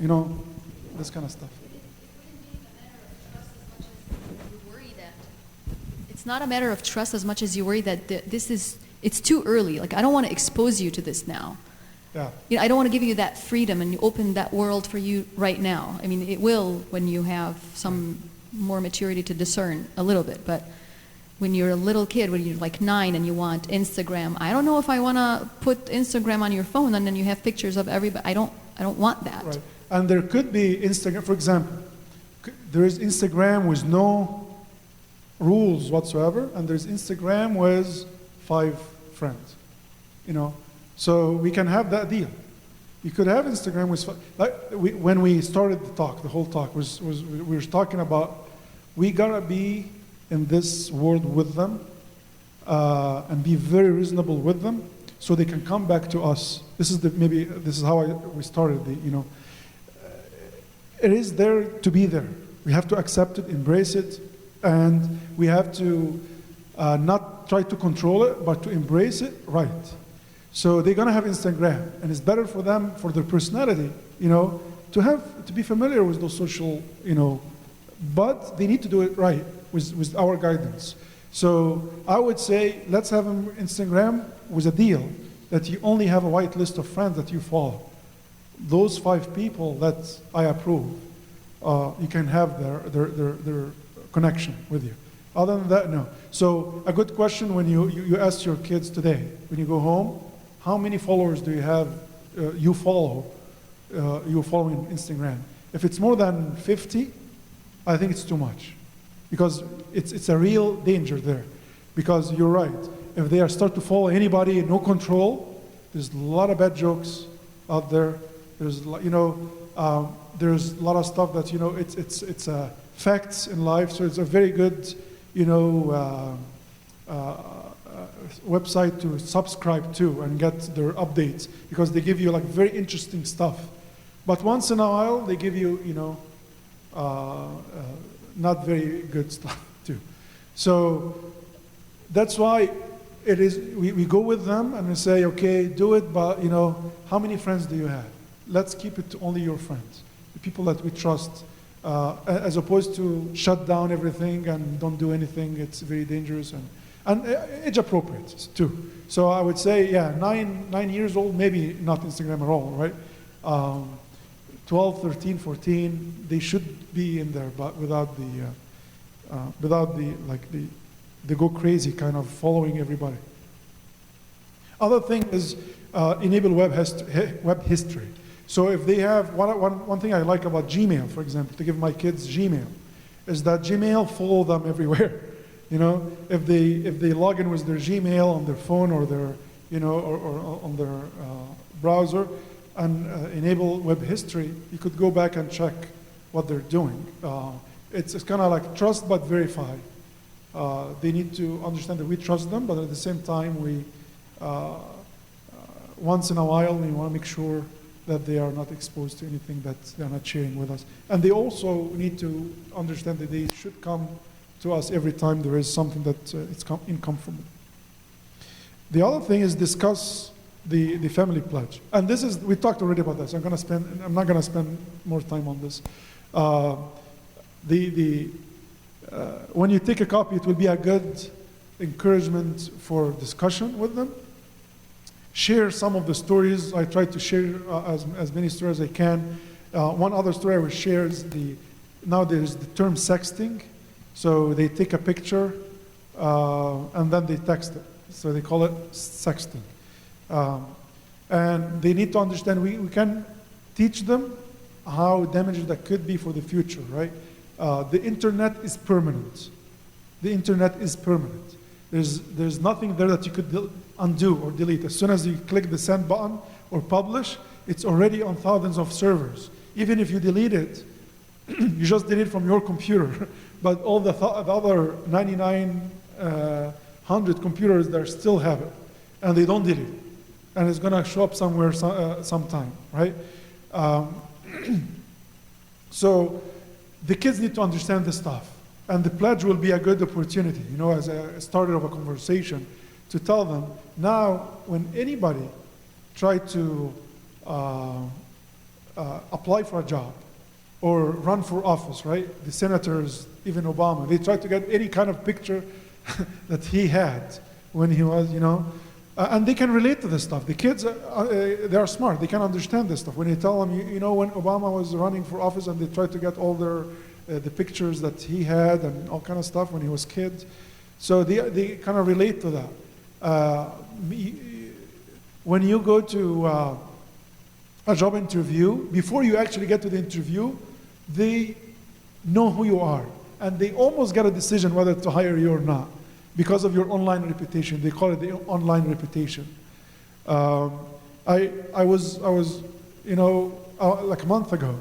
this kind of stuff. It's not a matter of trust as much as you worry that it's too early. Like, I don't want to expose you to this now. Yeah. I don't want to give you that freedom and open that world for you right now. I mean, it will when you have some more maturity to discern a little bit. But when you're a little kid, when you're like 9 and you want Instagram. I don't know if I want to put Instagram on your phone and then you have pictures of everybody. I don't want that. Right. And there could be Instagram, for example, there is Instagram with no rules whatsoever, and there's Instagram with 5 friends, you know. So we can have that deal. You could have Instagram with, when we started the talk, the whole talk was we were talking about we gotta be in this world with them and be very reasonable with them, so they can come back to us. This is how we started the, you know. It is there to be there. We have to accept it, embrace it, and we have to not try to control it, but to embrace it, right. So they're gonna have Instagram, and it's better for them, for their personality, you know, to be familiar with those social, you know, but they need to do it right with our guidance. So I would say, let's have an Instagram with a deal that you only have a white list of friends that you follow. Those 5 people that I approve, you can have their connection with you. Other than that, no. So a good question when you ask your kids today, when you go home, how many followers do you have, you're following Instagram? If it's more than 50, I think it's too much. Because it's a real danger there. Because you're right, if they start to follow anybody, no control, there's a lot of bad jokes out there. There's, you know, there's a lot of stuff that, you know, it's facts in life, so it's a very good, you know, website to subscribe to and get their updates, because they give you like very interesting stuff. But once in a while, they give you, you know, not very good stuff too. So that's why it is, we go with them and we say, okay, do it, but, you know, how many friends do you have? Let's keep it to only your friends, the people that we trust, as opposed to shut down everything and don't do anything. It's very dangerous and age appropriate too. So I would say, yeah, 9 years old, maybe not Instagram at all, right? 12, 13, 14, they should be in there, but without the go crazy kind of following everybody. Other thing is enable web history. So if they have, one thing I like about Gmail, for example, to give my kids Gmail, is that Gmail follow them everywhere. You know, if they log in with their Gmail on their phone or their, you know, or on their browser and enable web history, you could go back and check what they're doing. It's kind of like trust but verify. They need to understand that we trust them, but at the same time, we once in a while we want to make sure that they are not exposed to anything that they are not sharing with us. And they also need to understand that they should come to us every time there is something that it's uncomfortable. The other thing is discuss the family pledge. And this is, we talked already about this. I'm not going to spend more time on this. When you take a copy, it will be a good encouragement for discussion with them. Share some of the stories. I try to share as many stories as I can. One other story I will share is now there's the term sexting. So they take a picture and then they text it. So they call it sexting. And they need to understand, we can teach them how damaging that could be for the future, right? The internet is permanent. The internet is permanent. There's nothing there that you could undo or delete. As soon as you click the send button or publish, it's already on thousands of servers. Even if you delete it, you just delete it from your computer. But all the other 9,900 computers there still have it, and they don't delete it. And it's going to show up somewhere sometime, right? So the kids need to understand this stuff. And the pledge will be a good opportunity, you know, as a start of a conversation, to tell them, now when anybody try to apply for a job or run for office, right? The senators, even Obama, they try to get any kind of picture that he had when he was, you know, and they can relate to this stuff. The kids, they are smart. They can understand this stuff. When you tell them, you know, when Obama was running for office and they tried to get all the pictures that he had and all kind of stuff when he was a kid, So they kind of relate to that. When you go to a job interview, before you actually get to the interview, they know who you are. And they almost get a decision whether to hire you or not because of your online reputation. They call it the online reputation. I was, like a month ago,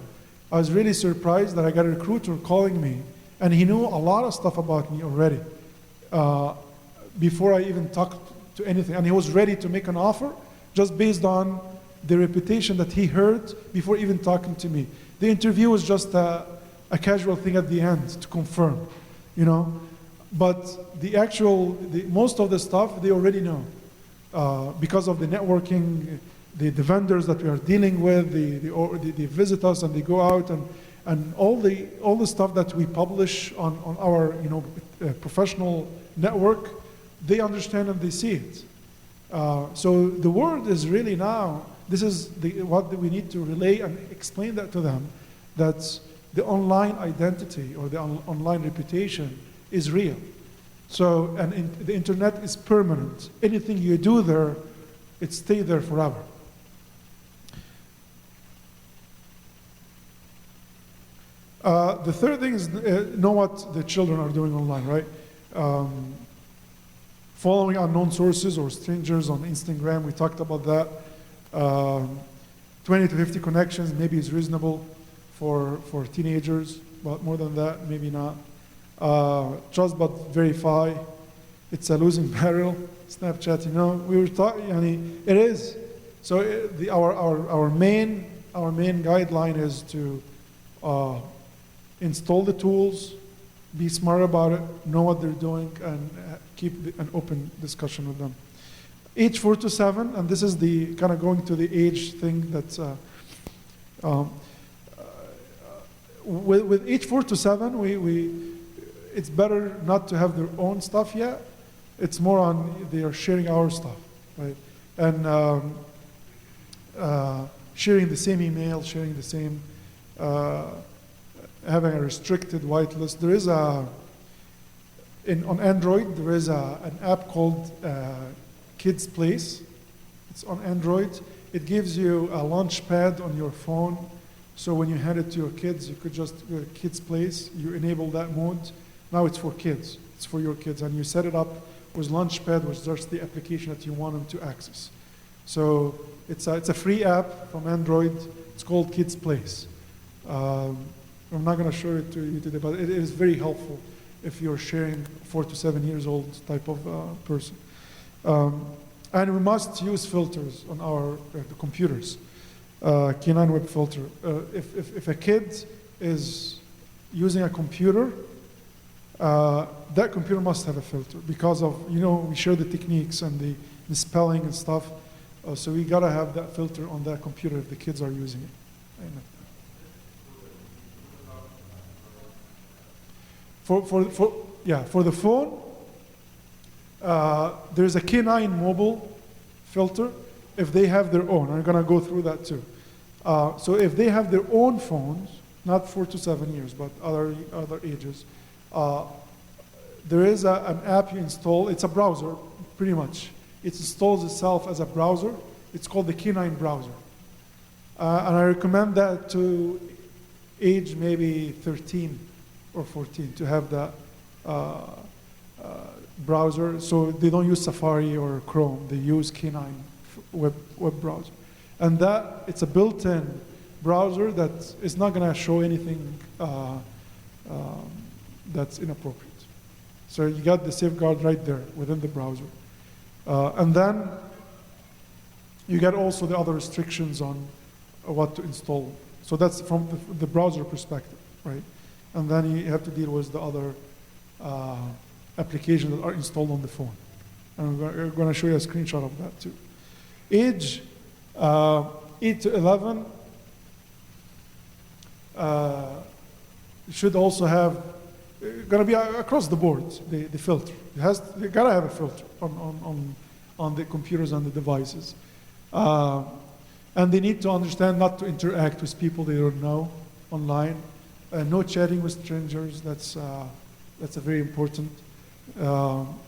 I was really surprised that I got a recruiter calling me, and he knew a lot of stuff about me already before I even talked to anything. And he was ready to make an offer just based on the reputation that he heard before even talking to me. The interview was just a casual thing at the end to confirm, But most of the stuff they already know because of the networking, the vendors that we are dealing with, they visit us and they go out and all the stuff that we publish on our professional network, they understand and they see it. So the word is really now, this is what we need to relay and explain that to them, that the online identity or the online reputation is real. So, and the internet is permanent. Anything you do there, it stays there forever. The third thing is know what the children are doing online, right? Following unknown sources or strangers on Instagram, we talked about that. 20 to 50 connections maybe is reasonable for teenagers, but more than that, maybe not. Trust but verify. It's a losing battle. Snapchat, we were talking. It is. So our main guideline is to install the tools, be smart about it, know what they're doing, and keep an open discussion with them. Age 4 to 7, and this is the kind of going to the age thing that's with age 4 to 7, it's better not to have their own stuff yet. It's more on they are sharing our stuff, right? And sharing the same email, sharing the same, having a restricted whitelist. There is on Android, there is an app called Kids Place. It's on Android. It gives you a launch pad on your phone. So when you hand it to your kids, you could just go to Kids Place, you enable that mode. Now it's for kids, it's for your kids. And you set it up with Launchpad, which is just the application that you want them to access. So it's a free app from Android. It's called Kids Place. I'm not going to show it to you today, but it is very helpful if you're sharing 4 to 7 years old type of person. And we must use filters on our the computers. Canine web filter. If a kid is using a computer, that computer must have a filter because of, we share the techniques and the spelling and stuff. So we gotta have that filter on that computer if the kids are using it. Amen. For the phone, there's a K9 mobile filter if they have their own. I'm gonna go through that too. So if they have their own phones, not 4 to 7 years, but other ages, there is an app you install. It's a browser, pretty much. It installs itself as a browser. It's called the K9 browser. And I recommend that to age maybe 13 or 14 to have that browser. So they don't use Safari or Chrome. They use K9 web browser. And it's a built-in browser that is not going to show anything that's inappropriate. So you got the safeguard right there within the browser. And then you get also the other restrictions on what to install. So that's from the browser perspective, right? And then you have to deal with the other applications that are installed on the phone. And we're going to show you a screenshot of that too. Age 8 to 11 should also have, going to be across the board, the filter. You got to have a filter on the computers and the devices. And they need to understand not to interact with people they don't know online. No chatting with strangers, that's a very important. Um,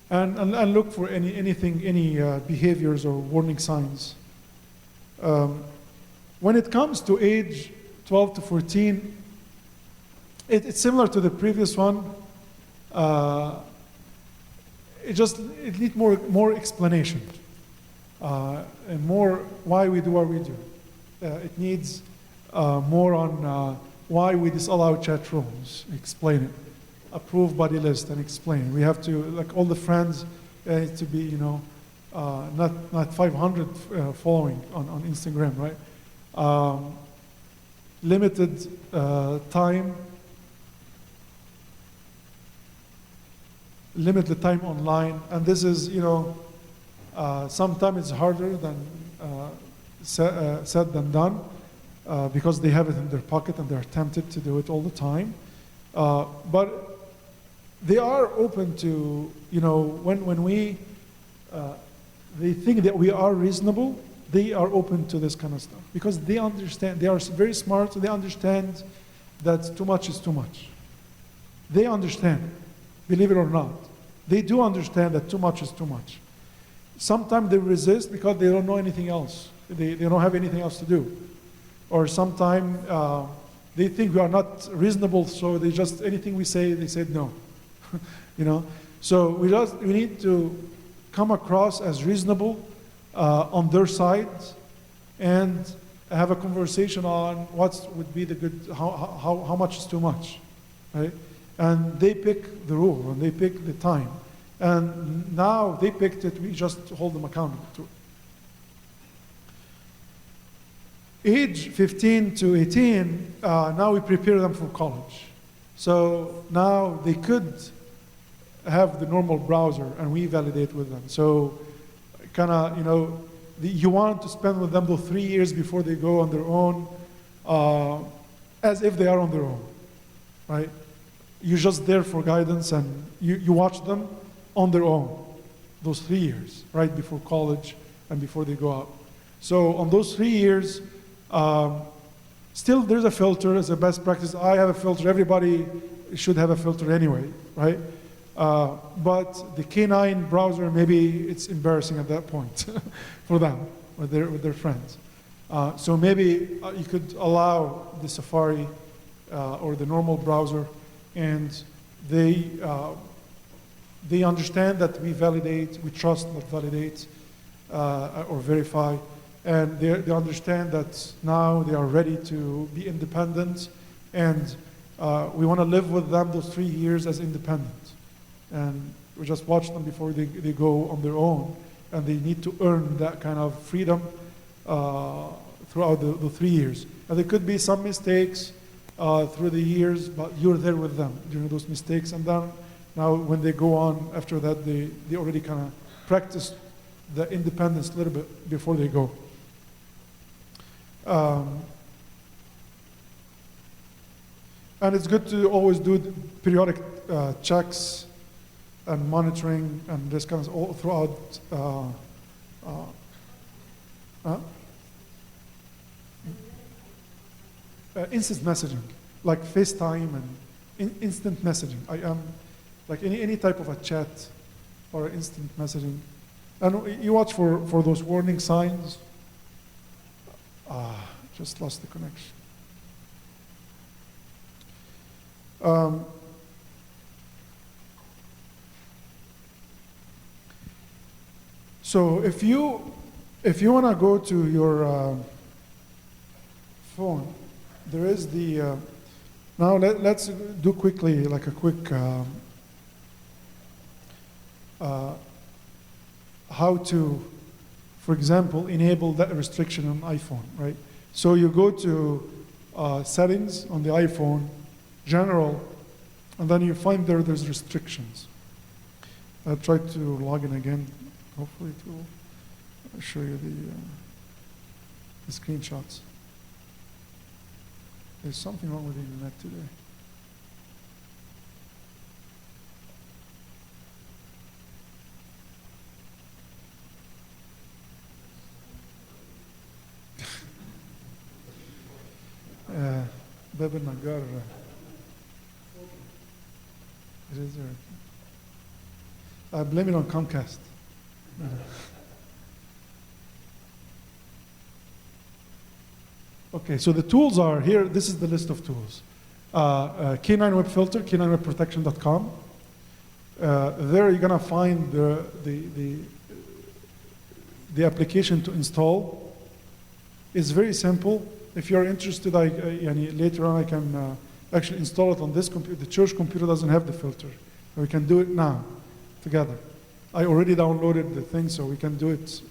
and look for any behaviors or warning signs. When it comes to age 12 to 14, it's similar to the previous one. It needs more explanation and more why we do what we do. It needs more on why we disallow chat rooms. Explain it. Approve buddy list and explain. We have to, like all the friends, to be, not 500 following on Instagram, right? Limited time. Limit the time online, and this is, sometimes it's harder than said than done because they have it in their pocket and they're tempted to do it all the time. But they are open to, when we, they think that we are reasonable, they are open to this kind of stuff because they understand, they are very smart, so they understand that too much is too much. They understand. Believe it or not, they do understand that too much is too much. Sometimes they resist because they don't know anything else. They don't have anything else to do. Or sometimes they think we are not reasonable, so they just, anything we say, they said no. So we need to come across as reasonable on their side and have a conversation on what would be the good, how much is too much, right? And they pick the rule and they pick the time. And now they picked it, we just hold them accountable to it. Age 15 to 18, now we prepare them for college. So now they could have the normal browser and we validate with them. So kind of, you want to spend with them those 3 years before they go on their own, as if they are on their own, right? You're just there for guidance and you watch them on their own, those 3 years, right before college and before they go out. So on those 3 years, still there's a filter as a best practice. I have a filter, everybody should have a filter anyway, right? But the K9 browser, maybe it's embarrassing at that point for them, with their friends. So maybe you could allow the Safari or the normal browser, and they understand that we validate, we trust, not validate or verify, and they understand that now they are ready to be independent, and we want to live with them those 3 years as independent. And we just watch them before they go on their own, and they need to earn that kind of freedom throughout the 3 years. And there could be some mistakes through the years, but you're there with them during those mistakes. And then now when they go on after that, they already kind of practice the independence a little bit before they go. And it's good to always do periodic checks and monitoring and this kind of all throughout. Instant messaging, like FaceTime and instant messaging. I am like any type of a chat or instant messaging. And you watch for those warning signs. Just lost the connection. So if you want to go to your phone, there is the now let's do quickly like a quick how to, for example, enable that restriction on iPhone, right? So you go to settings on the iPhone, general, and then you find there's restrictions. I'll try to log in again. Hopefully it will show you the screenshots. There's something wrong with the internet today. باب النجار. It is there. I blame it on Comcast. Okay, so the tools are here. This is the list of tools. K9 Web Filter, K9WebProtection.com. There you're gonna find the application to install. It's very simple. If you're interested, later on I can actually install it on this computer. The church computer doesn't have the filter. We can do it now together. I already downloaded the thing, so we can do it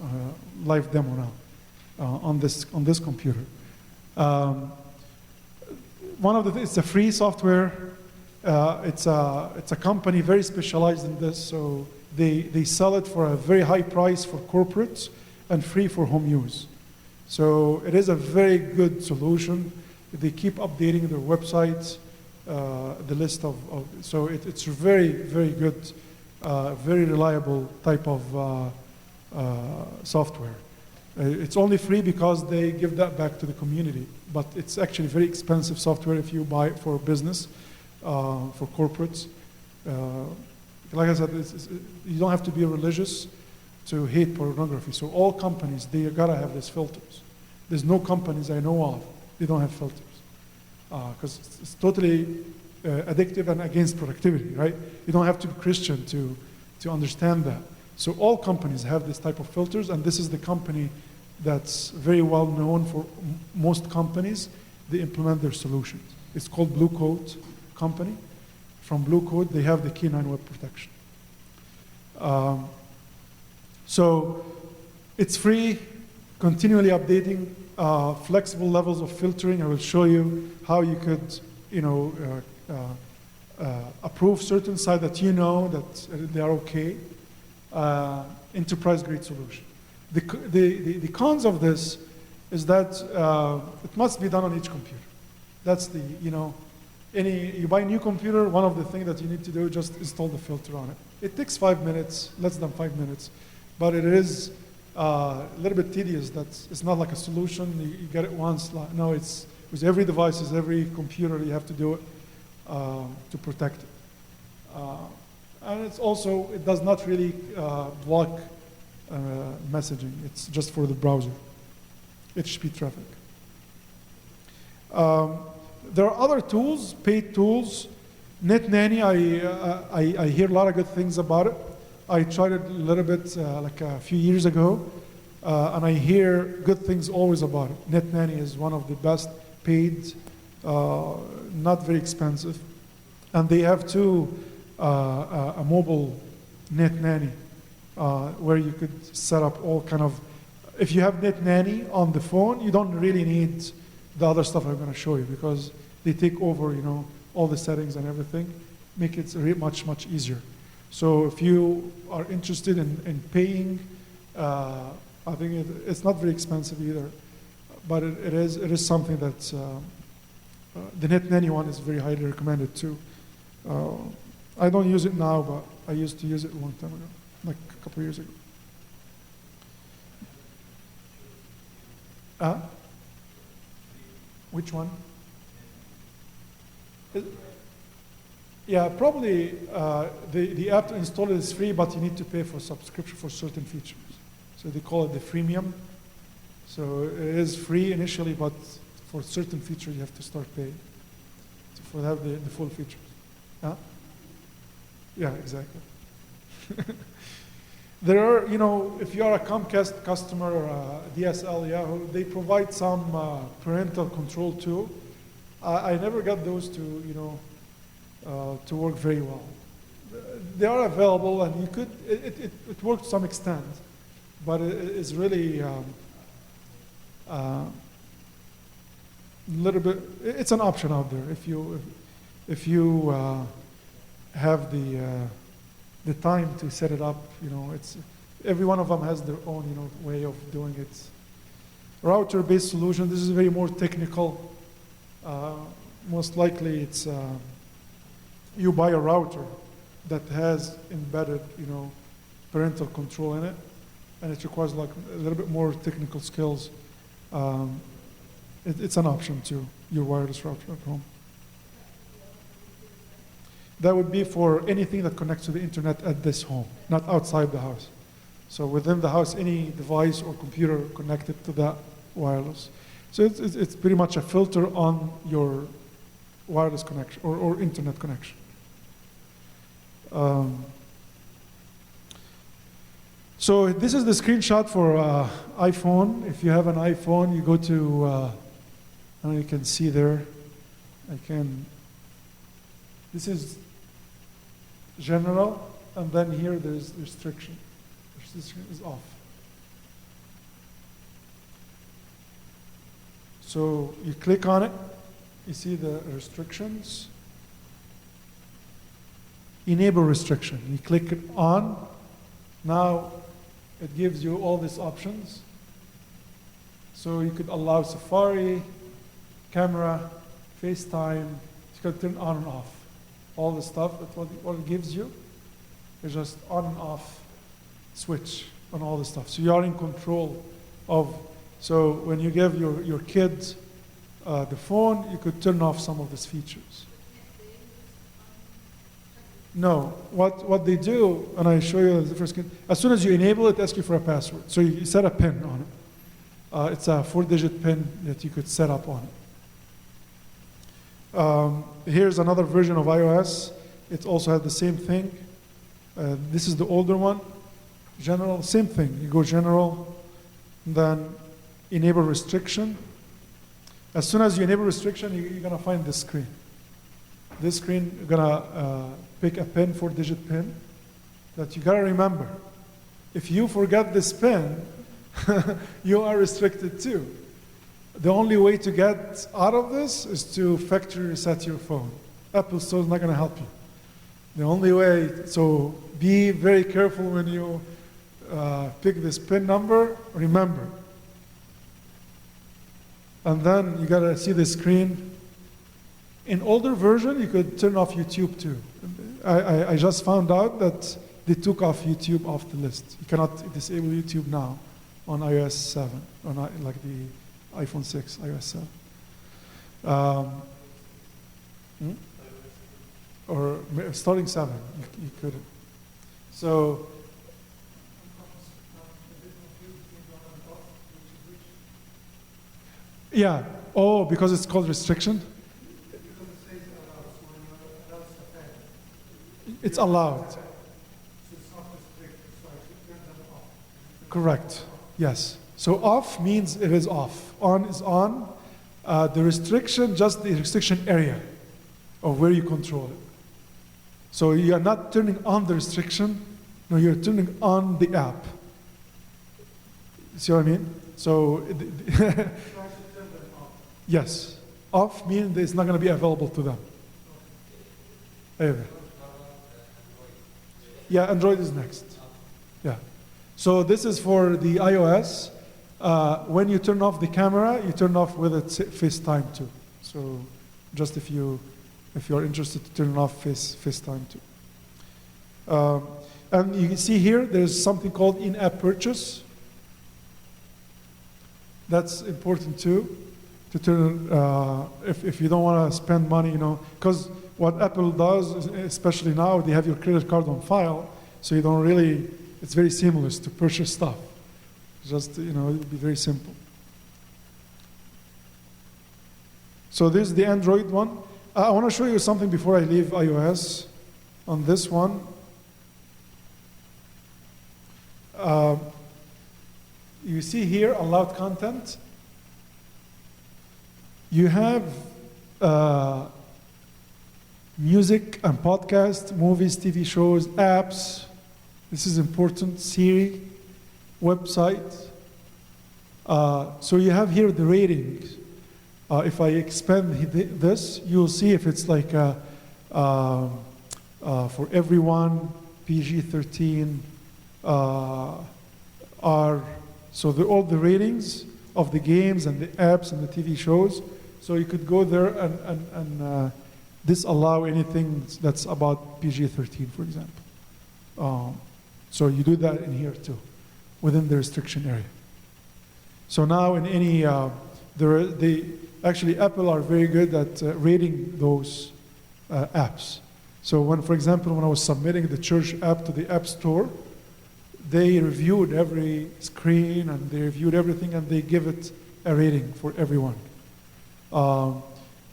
live demo now on this computer. One of it's a free software. It's a company very specialized in this, so they sell it for a very high price for corporates and free for home use. So it is a very good solution. They keep updating their websites, the list of so it's very, very good, very reliable type of software. It's only free because they give that back to the community, but it's actually very expensive software if you buy it for business, for corporates. Like I said, you don't have to be religious to hate pornography. So all companies, they gotta have these filters. There's no companies I know of, they don't have filters. Because it's totally addictive and against productivity, right? You don't have to be Christian to understand that. So all companies have this type of filters, and this is the company that's very well known for most companies. They implement their solutions. It's called Blue Coat Company. From Blue Coat, they have the K9 Web Protection. So it's free, continually updating, flexible levels of filtering. I will show you how you could, approve certain sites that you know that they are okay. Enterprise-grade solution. The cons of this is that it must be done on each computer. That's the, you buy a new computer, one of the things that you need to do is just install the filter on it. It takes 5 minutes, less than 5 minutes, but it is a little bit tedious. It's not like a solution, you get it once. No, it's with every device, every computer, you have to do it to protect it. And it's also, it does not really block messaging. It's just for the browser, HTTP traffic. There are other tools, paid tools. NetNanny, I hear a lot of good things about it. I tried it a little bit like a few years ago, and I hear good things always about it. NetNanny is one of the best paid, not very expensive. And they have too, a mobile NetNanny where you could set up all kind of, if you have NetNanny on the phone, you don't really need the other stuff I'm going to show you because they take over, all the settings and everything, make it much, much easier. So if you are interested in paying, I think it's not very expensive either, but it is something that the NetNanny one is very highly recommended too. I don't use it now, but I used to use it a long time ago, like a couple of years ago. Which one? Yeah, probably the app to install it is free, but you need to pay for subscription for certain features. So they call it the freemium. So it is free initially, but for certain features you have to start paying to have the full features. Huh? Yeah, exactly. There are, if you are a Comcast customer or a DSL, Yahoo, they provide some parental control too. I never got those to, to work very well. They are available, and you could. It works to some extent, but it's really little bit. It's an option out there if you have the time to set it up. It's every one of them has their own way of doing it. Router-based solution. This is very more technical. Most likely, it's you buy a router that has embedded, parental control in it, and it requires like a little bit more technical skills. It's an option to your wireless router at home. That would be for anything that connects to the internet at this home, not outside the house. So within the house, any device or computer connected to that wireless. So it's pretty much a filter on your wireless connection or internet connection. So this is the screenshot for iPhone. If you have an iPhone, you go to, you can see there, this is general, and then here there's restriction. Restriction is off. So you click on it, you see the restrictions. Enable restriction. You click it on. Now it gives you all these options. So you could allow Safari, camera, FaceTime. You could turn on and off. All the stuff, that's what it gives you. It's just on and off switch on all the stuff. So you are in control of, so when you give your kids the phone, you could turn off some of these features. No, what they do, and I show you the first, as soon as you enable it, it asks you for a password. So you set a PIN on it. It's a 4-digit PIN that you could set up on it. Here's another version of iOS. It also has the same thing. This is the older one. General, same thing. You go general, then enable restriction. As soon as you enable restriction, you're going to find this screen. This screen, you're going to pick a PIN, 4-digit PIN, that you got to remember. If you forget this PIN, you are restricted too. The only way to get out of this is to factory reset your phone. Apple Store is not going to help you. The only way, so be very careful when you pick this PIN number, remember. And then you got to see the screen. In older version, you could turn off YouTube too. I just found out that they took off YouTube off the list. You cannot disable YouTube now on iOS 7, or not, like the iPhone 6, iOS 7. Or starting 7, you couldn't. So, yeah. Oh, because it's called restriction? It's allowed. Correct. Yes. So off means it is off. On is on. The restriction, just the restriction area of where you control it. So you are not turning on the restriction. No, you're turning on the app. See what I mean? So, yes. Off means it's not going to be available to them. Anyway. Yeah, Android is next. Yeah. So this is for the iOS. When you turn off the camera, you turn off with it FaceTime too. So just if you're interested to turn off FaceTime too. And you can see here, there's something called in-app purchase. That's important too, to turn, if you don't want to spend money, because what Apple does, especially now, they have your credit card on file, so you don't really, it's very seamless to purchase stuff. Just, it'll be very simple. So this is the Android one. I want to show you something before I leave iOS on this one. You see here, allowed content. You have music and podcast, movies, TV shows, apps. This is important. Siri, website. So you have here the ratings. If I expand this, you'll see if it's like for everyone, PG-13, R. So all the ratings of the games and the apps and the TV shows. So you could go there and disallow anything that's about PG-13, for example. So you do that in here too, within the restriction area. So now in any Actually, Apple are very good at rating those apps. So when, for example, when I was submitting the church app to the App Store, they reviewed every screen and they reviewed everything and they give it a rating for everyone. There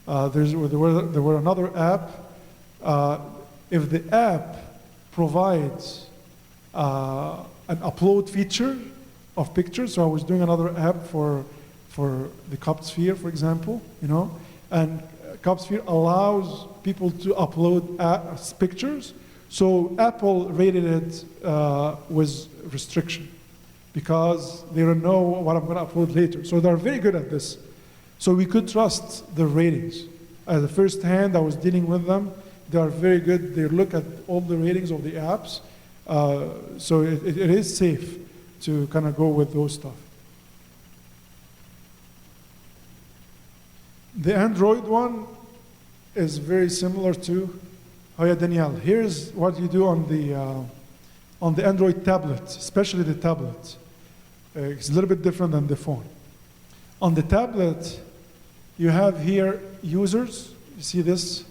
were another app. If the app provides an upload feature of pictures, so I was doing another app for the Copsphere, for example, and Copsphere allows people to upload pictures. So Apple rated it with restriction because they don't know what I'm going to upload later. So they're very good at this. So we could trust the ratings. At the first hand, I was dealing with them. They are very good. They look at all the ratings of the apps. So it is safe to kind of go with those stuff. The Android one is very similar to, oh yeah, Danielle, here's what you do on the Android tablet, especially the tablet. It's a little bit different than the phone. On the tablet, you have here users. You see this?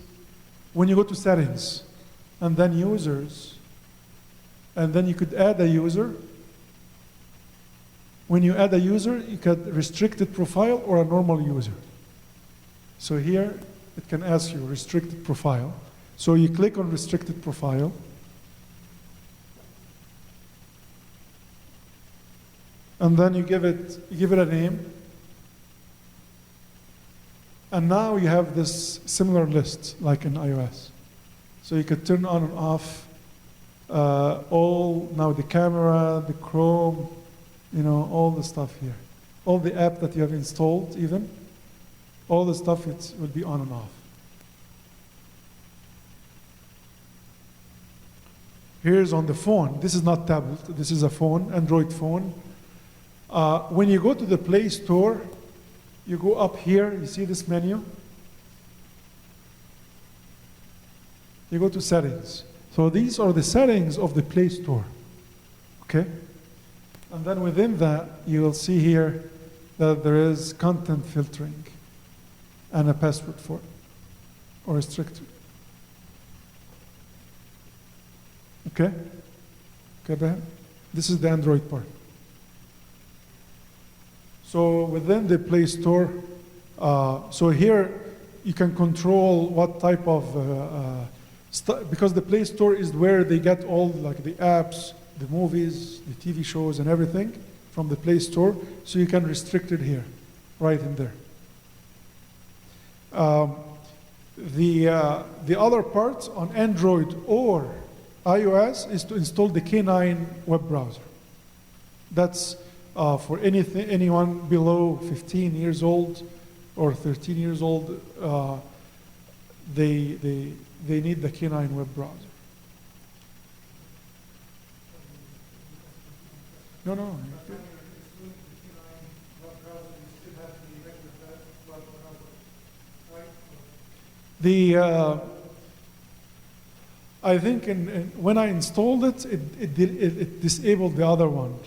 When you go to settings, and then users, and then you could add a user. When you add a user, you could restricted profile or a normal user. So here, it can ask you restricted profile. So you click on restricted profile. And then you give it a name. And now you have this similar list like in iOS. So you could turn on and off now the camera, the Chrome, all the stuff here. All the app that you have installed even, all the stuff will be on and off. Here's on the phone. This is not tablet, this is a phone, Android phone. When you go to the Play Store, you go up here, you see this menu? You go to settings. So these are the settings of the Play Store, okay? And then within that, you will see here that there is content filtering and a password for it, or restricted. Okay? Okay, Bahan? This is the Android part. So within the Play Store, so here you can control what type of because the Play Store is where they get all like the apps, the movies, the TV shows, and everything from the Play Store. So you can restrict it here, right in there. The other part on Android or iOS is to install the K9 web browser. That's for anyone below 15 years old or 13 years old, they need the K9 web browser. No. I think when I installed it, it disabled the other one.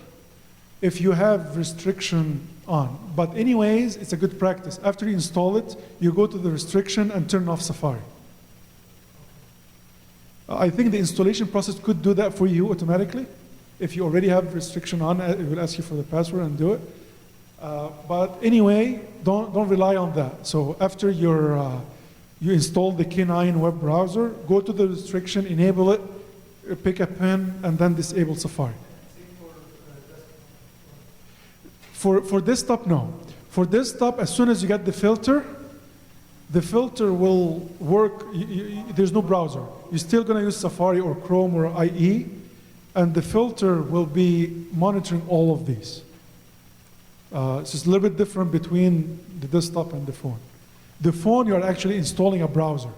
If you have restriction on. But anyways, it's a good practice. After you install it, you go to the restriction and turn off Safari. I think the installation process could do that for you automatically. If you already have restriction on, it will ask you for the password and do it. But anyway, don't rely on that. So after you install the K9 web browser, go to the restriction, enable it, pick a pen, and then disable Safari. For desktop, no. For desktop, as soon as you get the filter will work. There's no browser. You're still going to use Safari or Chrome or IE, and the filter will be monitoring all of these. So it's a little bit different between the desktop and the phone. The phone, you're actually installing a browser.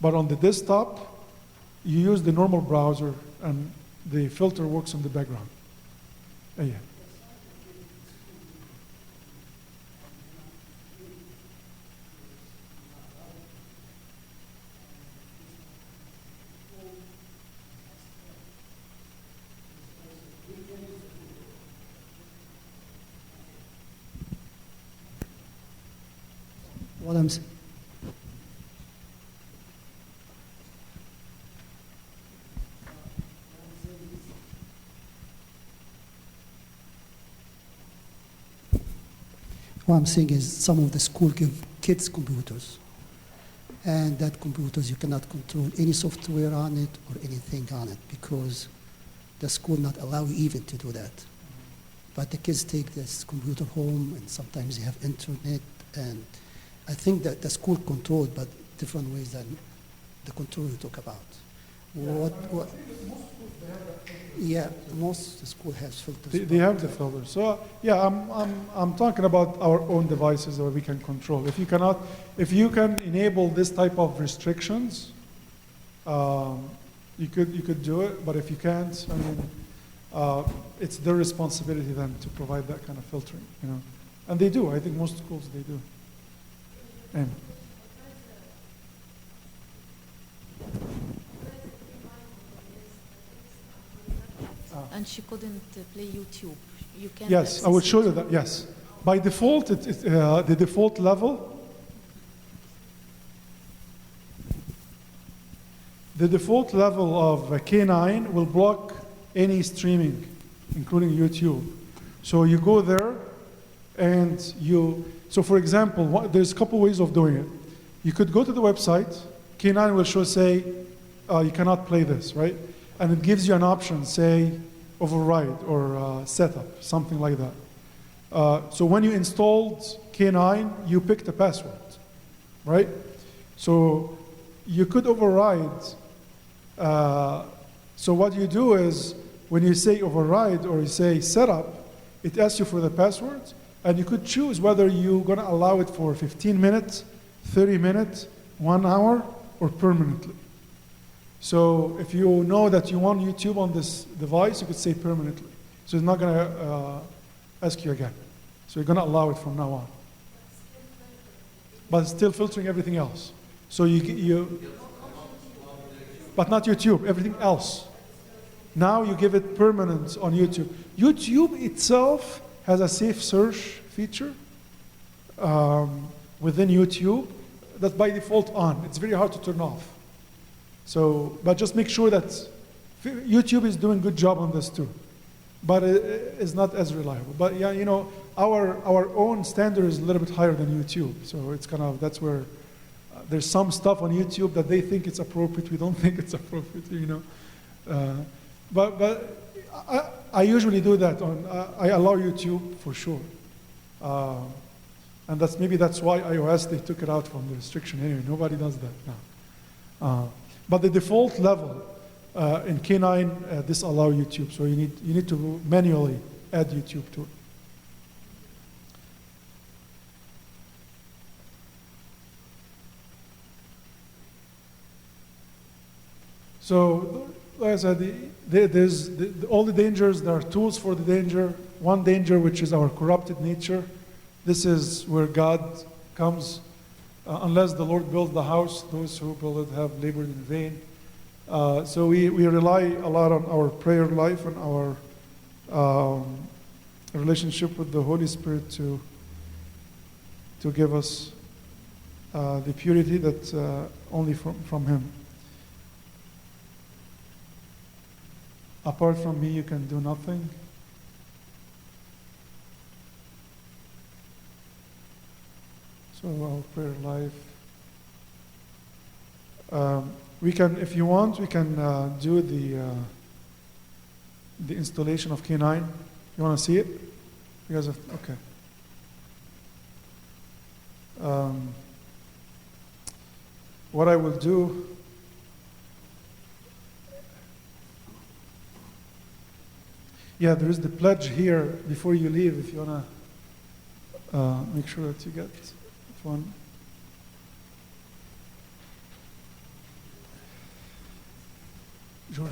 But on the desktop, you use the normal browser, and the filter works in the background. Yeah. What I'm s- What I'm saying is some of the school give kids computers, and that computers you cannot control any software on it or anything on it because the school not allow you even to do that. But the kids take this computer home, and sometimes they have internet, and I think that the school controlled, but different ways than the control you talk about. What? Yeah, most school has filters. They have the filters. So yeah, I'm talking about our own devices that we can control. If you can enable this type of restrictions, you could do it. But if you can't, I mean, it's their responsibility then to provide that kind of filtering, you know. And they do. I think most schools they do. And and she couldn't play YouTube. You can yes, I will show you that. Yes, by default, the default level. The default level of K9 will block any streaming, including YouTube. So you go there, and so for example, there's a couple ways of doing it. You could go to the website, K9 will say, you cannot play this, right? And it gives you an option, say, override or setup, something like that. So when you installed K9, you picked a password, right? So you could override. So what you do is, when you say override or you say setup, it asks you for the password, and you could choose whether you're going to allow it for 15 minutes, 30 minutes, 1 hour, or permanently. So if you know that you want YouTube on this device, you could say permanently. So it's not going to ask you again. So you're going to allow it from now on. But it's still filtering everything else. So but not YouTube, everything else. Now you give it permanence on YouTube. YouTube itself has a safe search feature within YouTube that's by default on. It's very hard to turn off. So, but just make sure that YouTube is doing a good job on this too. But it's not as reliable. But yeah, you know, our own standard is a little bit higher than YouTube. So it's kind of, that's where there's some stuff on YouTube that they think it's appropriate. We don't think it's appropriate, you know. But I usually do that I allow YouTube for sure. And maybe that's why iOS, they took it out from the restriction anyway. Nobody does that now. But the default level in K9 disallow YouTube, so you need to manually add YouTube to it. So, like I said, there's all the dangers. There are tools for the danger. One danger, which is our corrupted nature. This is where God comes. Unless the Lord builds the house, those who build it have labored in vain. So we rely a lot on our prayer life and our relationship with the Holy Spirit to give us the purity that's only from Him. Apart from me, you can do nothing. So our prayer life. We can, if you want, we can do the installation of K9. You want to see it? You guys have, okay. What I will do. Yeah, there is the pledge here before you leave if you want to make sure that you get one. George.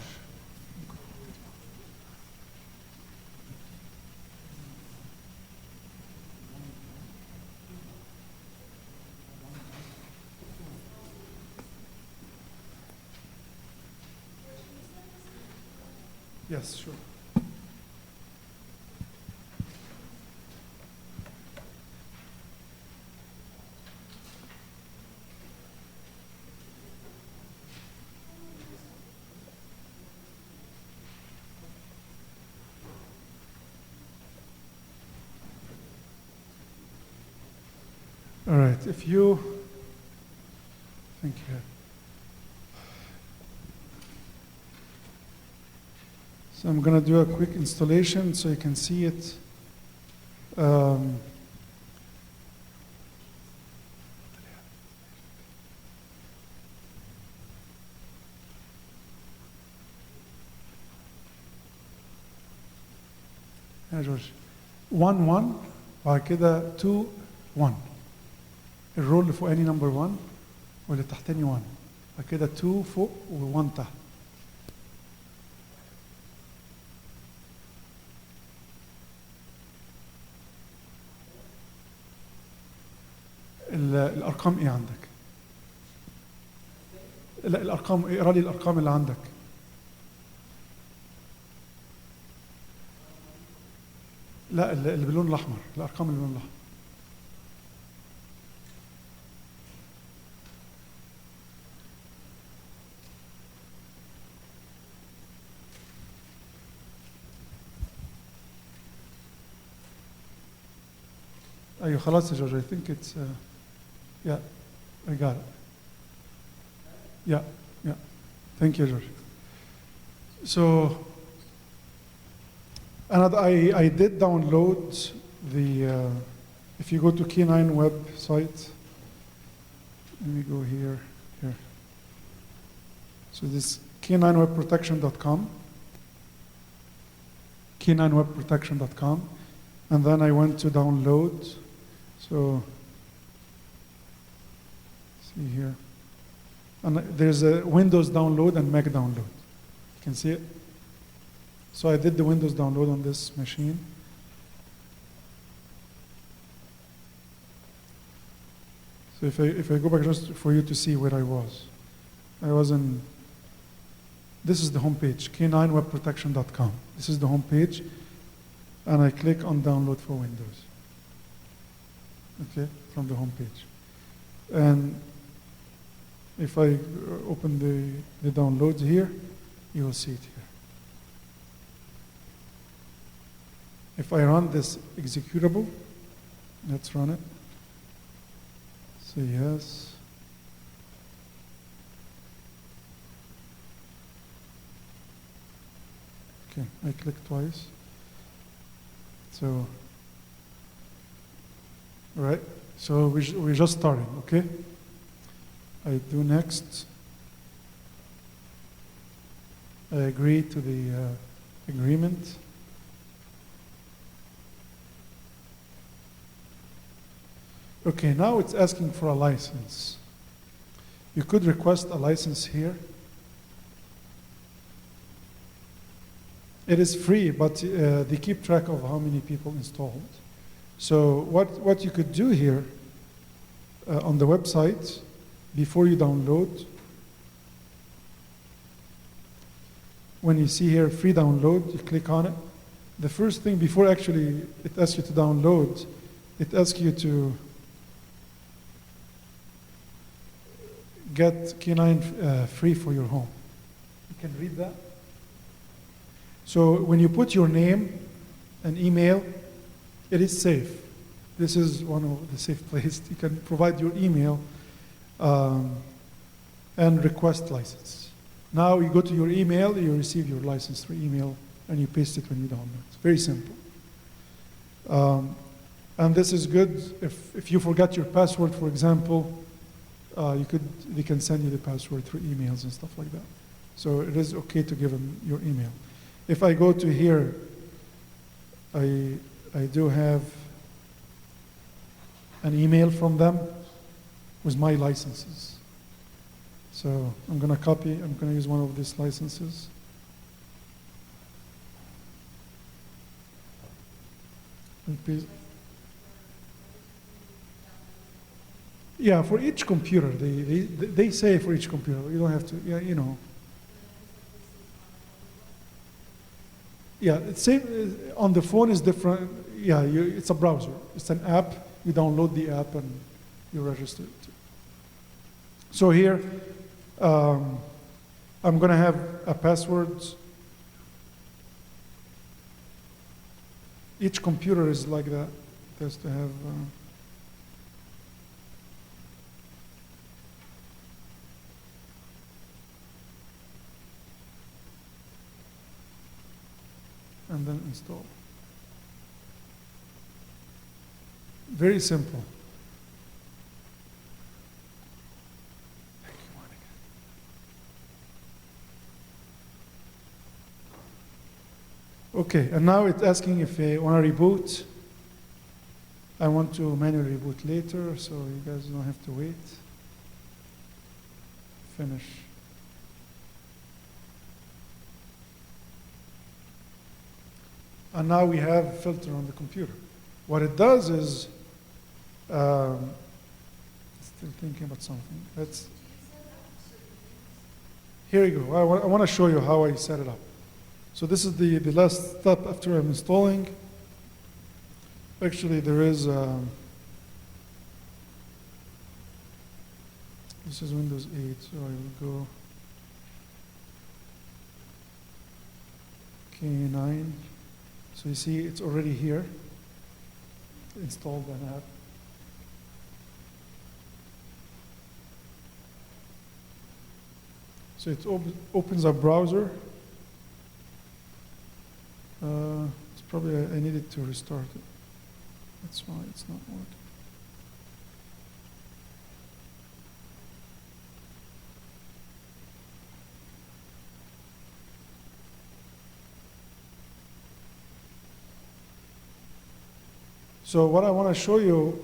Yes, sure. All right, if you, thank you. So I'm going to do a quick installation so you can see it. يا جورج 1 1 بعد كده 2 1 الرول اللي فوقاني نمبر 1 واللي تحتاني 1 بعد كده 2 فوق و1 تحت الارقام ايه عندك؟ لا الارقام اقرا لي الارقام اللي عندك. لا اللي باللون الاحمر، الارقام اللي باللون الاحمر. ايوه خلاص يا جورج. I think it's yeah, I got it. Yeah, yeah. Thank you, George. So, and I did download the, if you go to K9 website, let me go here. So this k9webprotection.com, k9webprotection.com, and then I went to download. So, see here. And there's a Windows download and Mac download. You can see it. So I did the Windows download on this machine. So if I go back just for you to see where I was in, this is the homepage, k9webprotection.com. This is the homepage, and I click on download for Windows. Okay, from the homepage. And if I open the downloads here, you will see it here. If I run this executable, let's run it. Say yes. Okay, I click twice. So, all right, so we're just starting, okay? I do next. I agree to the agreement. Okay, now it's asking for a license. You could request a license here. It is free, but they keep track of how many people installed. So what you could do here on the website, before you download, when you see here free download, you click on it. The first thing before actually it asks you to download, it asks you to get K9 free for your home. You can read that. So when you put your name and email, it is safe. This is one of the safe places. You can provide your email and request license. Now you go to your email, you receive your license through email, and you paste it when you download. It's very simple. And this is good if you forgot your password, for example, they can send you the password through emails and stuff like that. So it is okay to give them your email. If I go to here, I do have an email from them with my licenses. So I'm going to copy, I'm going to use one of these licenses. Yeah, for each computer. They say for each computer. You don't have to, yeah, you know. Yeah, it's same on the phone is different. Yeah, it's a browser. It's an app. You download the app and you register it. So here, I'm going to have a password. Each computer is like that. It has to have. and then install. Very simple. Thank you, Monica. Okay, and now it's asking if I want to reboot. I want to manually reboot later, so you guys don't have to wait. Finish. And now we have a filter on the computer. What it does is, still thinking about something. Here you go. I want to show you how I set it up. So this is the last step after I'm installing. Actually, there is, this is Windows 8, so I will go K9. So you see it's already here, installed an app. So it opens a browser. It's probably, I needed to restart it. That's why it's not working. So what I want to show you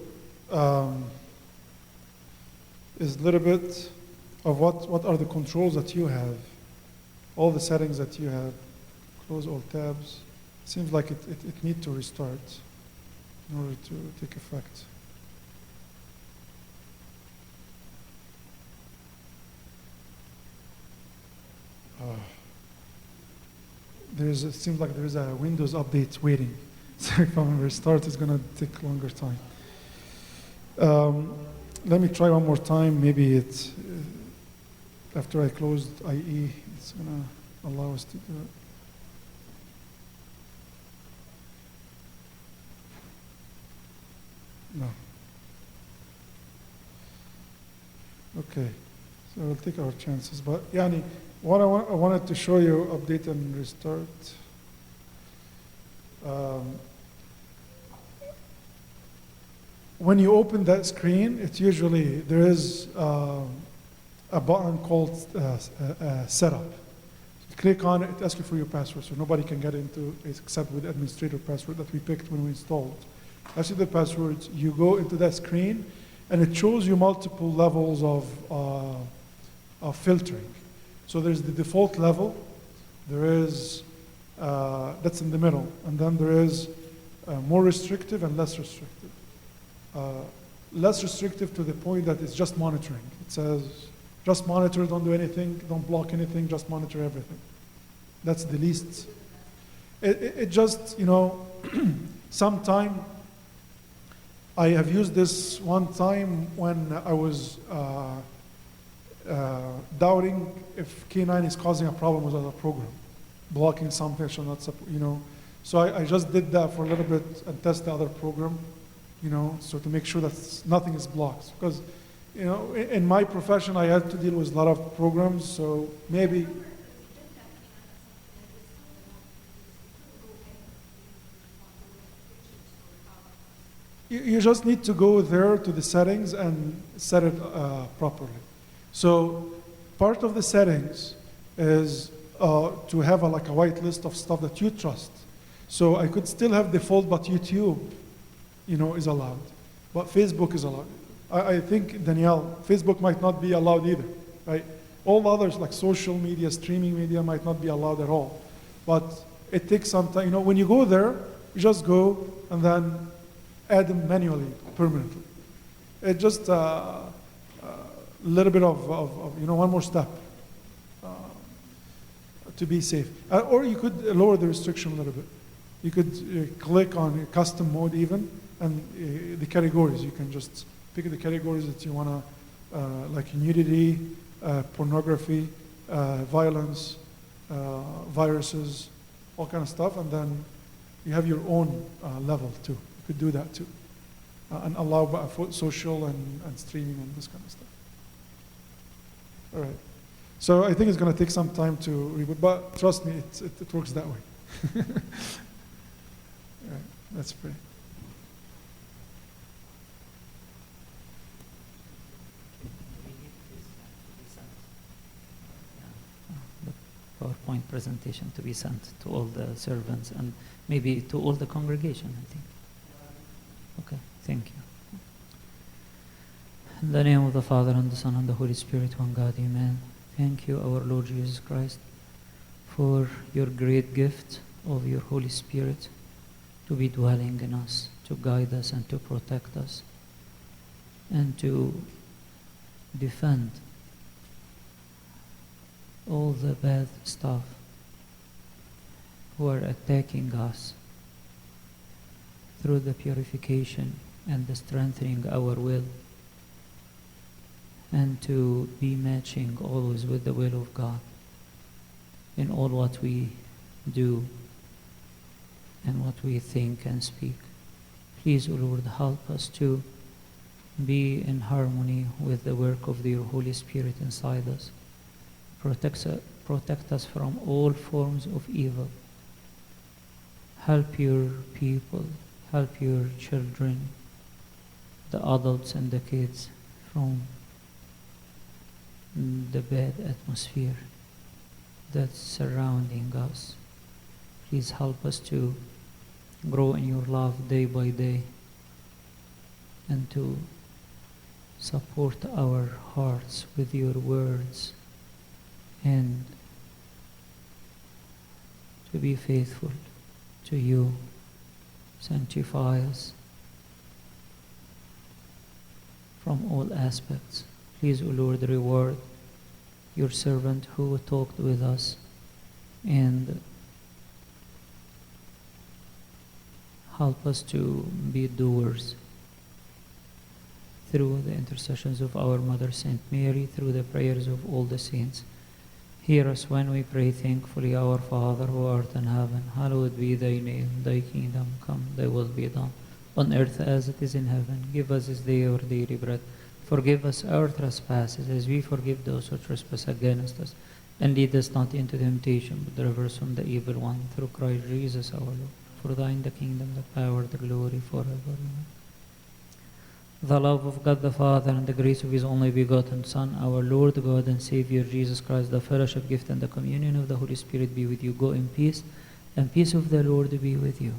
is a little bit of what are the controls that you have, all the settings that you have. Close all tabs. Seems like it needs to restart in order to take effect. It seems like there is a Windows update waiting. So if I'm restart, it's going to take longer time. Let me try one more time. Maybe it's after I closed IE, it's going to allow us to do it. No. Okay, so we'll take our chances. But Yani, what I wanted to show you, update and restart. When you open that screen, it usually, there is a button called setup. You click on it, it asks you for your password, so nobody can get into it except with the administrator password that we picked when we installed. After the passwords, you go into that screen, and it shows you multiple levels of filtering. So there's the default level, there is, that's in the middle, and then there is more restrictive and less restrictive. Less restrictive to the point that it's just monitoring. It says, just monitor, don't do anything, don't block anything, just monitor everything. That's the least. It just, you know, sometime, I have used this one time when I was doubting if K9 is causing a problem with other program, blocking something should not support, you know. So I just did that for a little bit and test the other program, you know, so to make sure that nothing is blocked. Because, you know, in my profession, I had to deal with a lot of programs, so maybe. You just need to go there to the settings and set it properly. So part of the settings is to have like a white list of stuff that you trust. So I could still have default, but YouTube, you know, is allowed. But Facebook is allowed. I think, Danielle, Facebook might not be allowed either, right? All others, like social media, streaming media, might not be allowed at all. But it takes some time. You know, when you go there, you just go and then add them manually, permanently. It's just a little bit of, you know, one more step to be safe. Or you could lower the restriction a little bit. You could click on custom mode even, and the categories. You can just pick the categories that you want to, like nudity, pornography, violence, viruses, all kind of stuff, and then you have your own level too. You could do that too, and allow social and streaming and this kind of stuff. All right. So I think it's going to take some time to reboot, but trust me, it works that way. Let's pray. PowerPoint presentation to be sent to all the servants and maybe to all the congregation, I think. Okay, thank you. In the name of the Father, and the Son, and the Holy Spirit, one God, amen. Thank you, our Lord Jesus Christ, for your great gift of your Holy Spirit to be dwelling in us, to guide us and to protect us, and to defend all the bad stuff who are attacking us through the purification and the strengthening our will, and to be matching always with the will of God in all what we do and what we think and speak. Please, O Lord, help us to be in harmony with the work of your Holy Spirit inside us. Protect us from all forms of evil. Help your people, help your children, the adults and the kids from the bad atmosphere that's surrounding us. Please help us to grow in your love day by day and to support our hearts with your words and to be faithful to you. Sanctify us from all aspects. Please, O Lord, reward your servant who talked with us and help us to be doers through the intercessions of our Mother Saint Mary, through the prayers of all the saints. Hear us when we pray thankfully, Our Father who art in heaven, hallowed be thy name. Thy kingdom come, thy will be done, on earth as it is in heaven. Give us this day our daily bread. Forgive us our trespasses, as we forgive those who trespass against us. And lead us not into temptation, but deliver us from the evil one. Through Christ Jesus our Lord. For thine the kingdom, the power, the glory, forever. Amen. The love of God the Father and the grace of his only begotten Son, our Lord God and Savior Jesus Christ, the fellowship, gift, and the communion of the Holy Spirit be with you. Go in peace, and peace of the Lord be with you.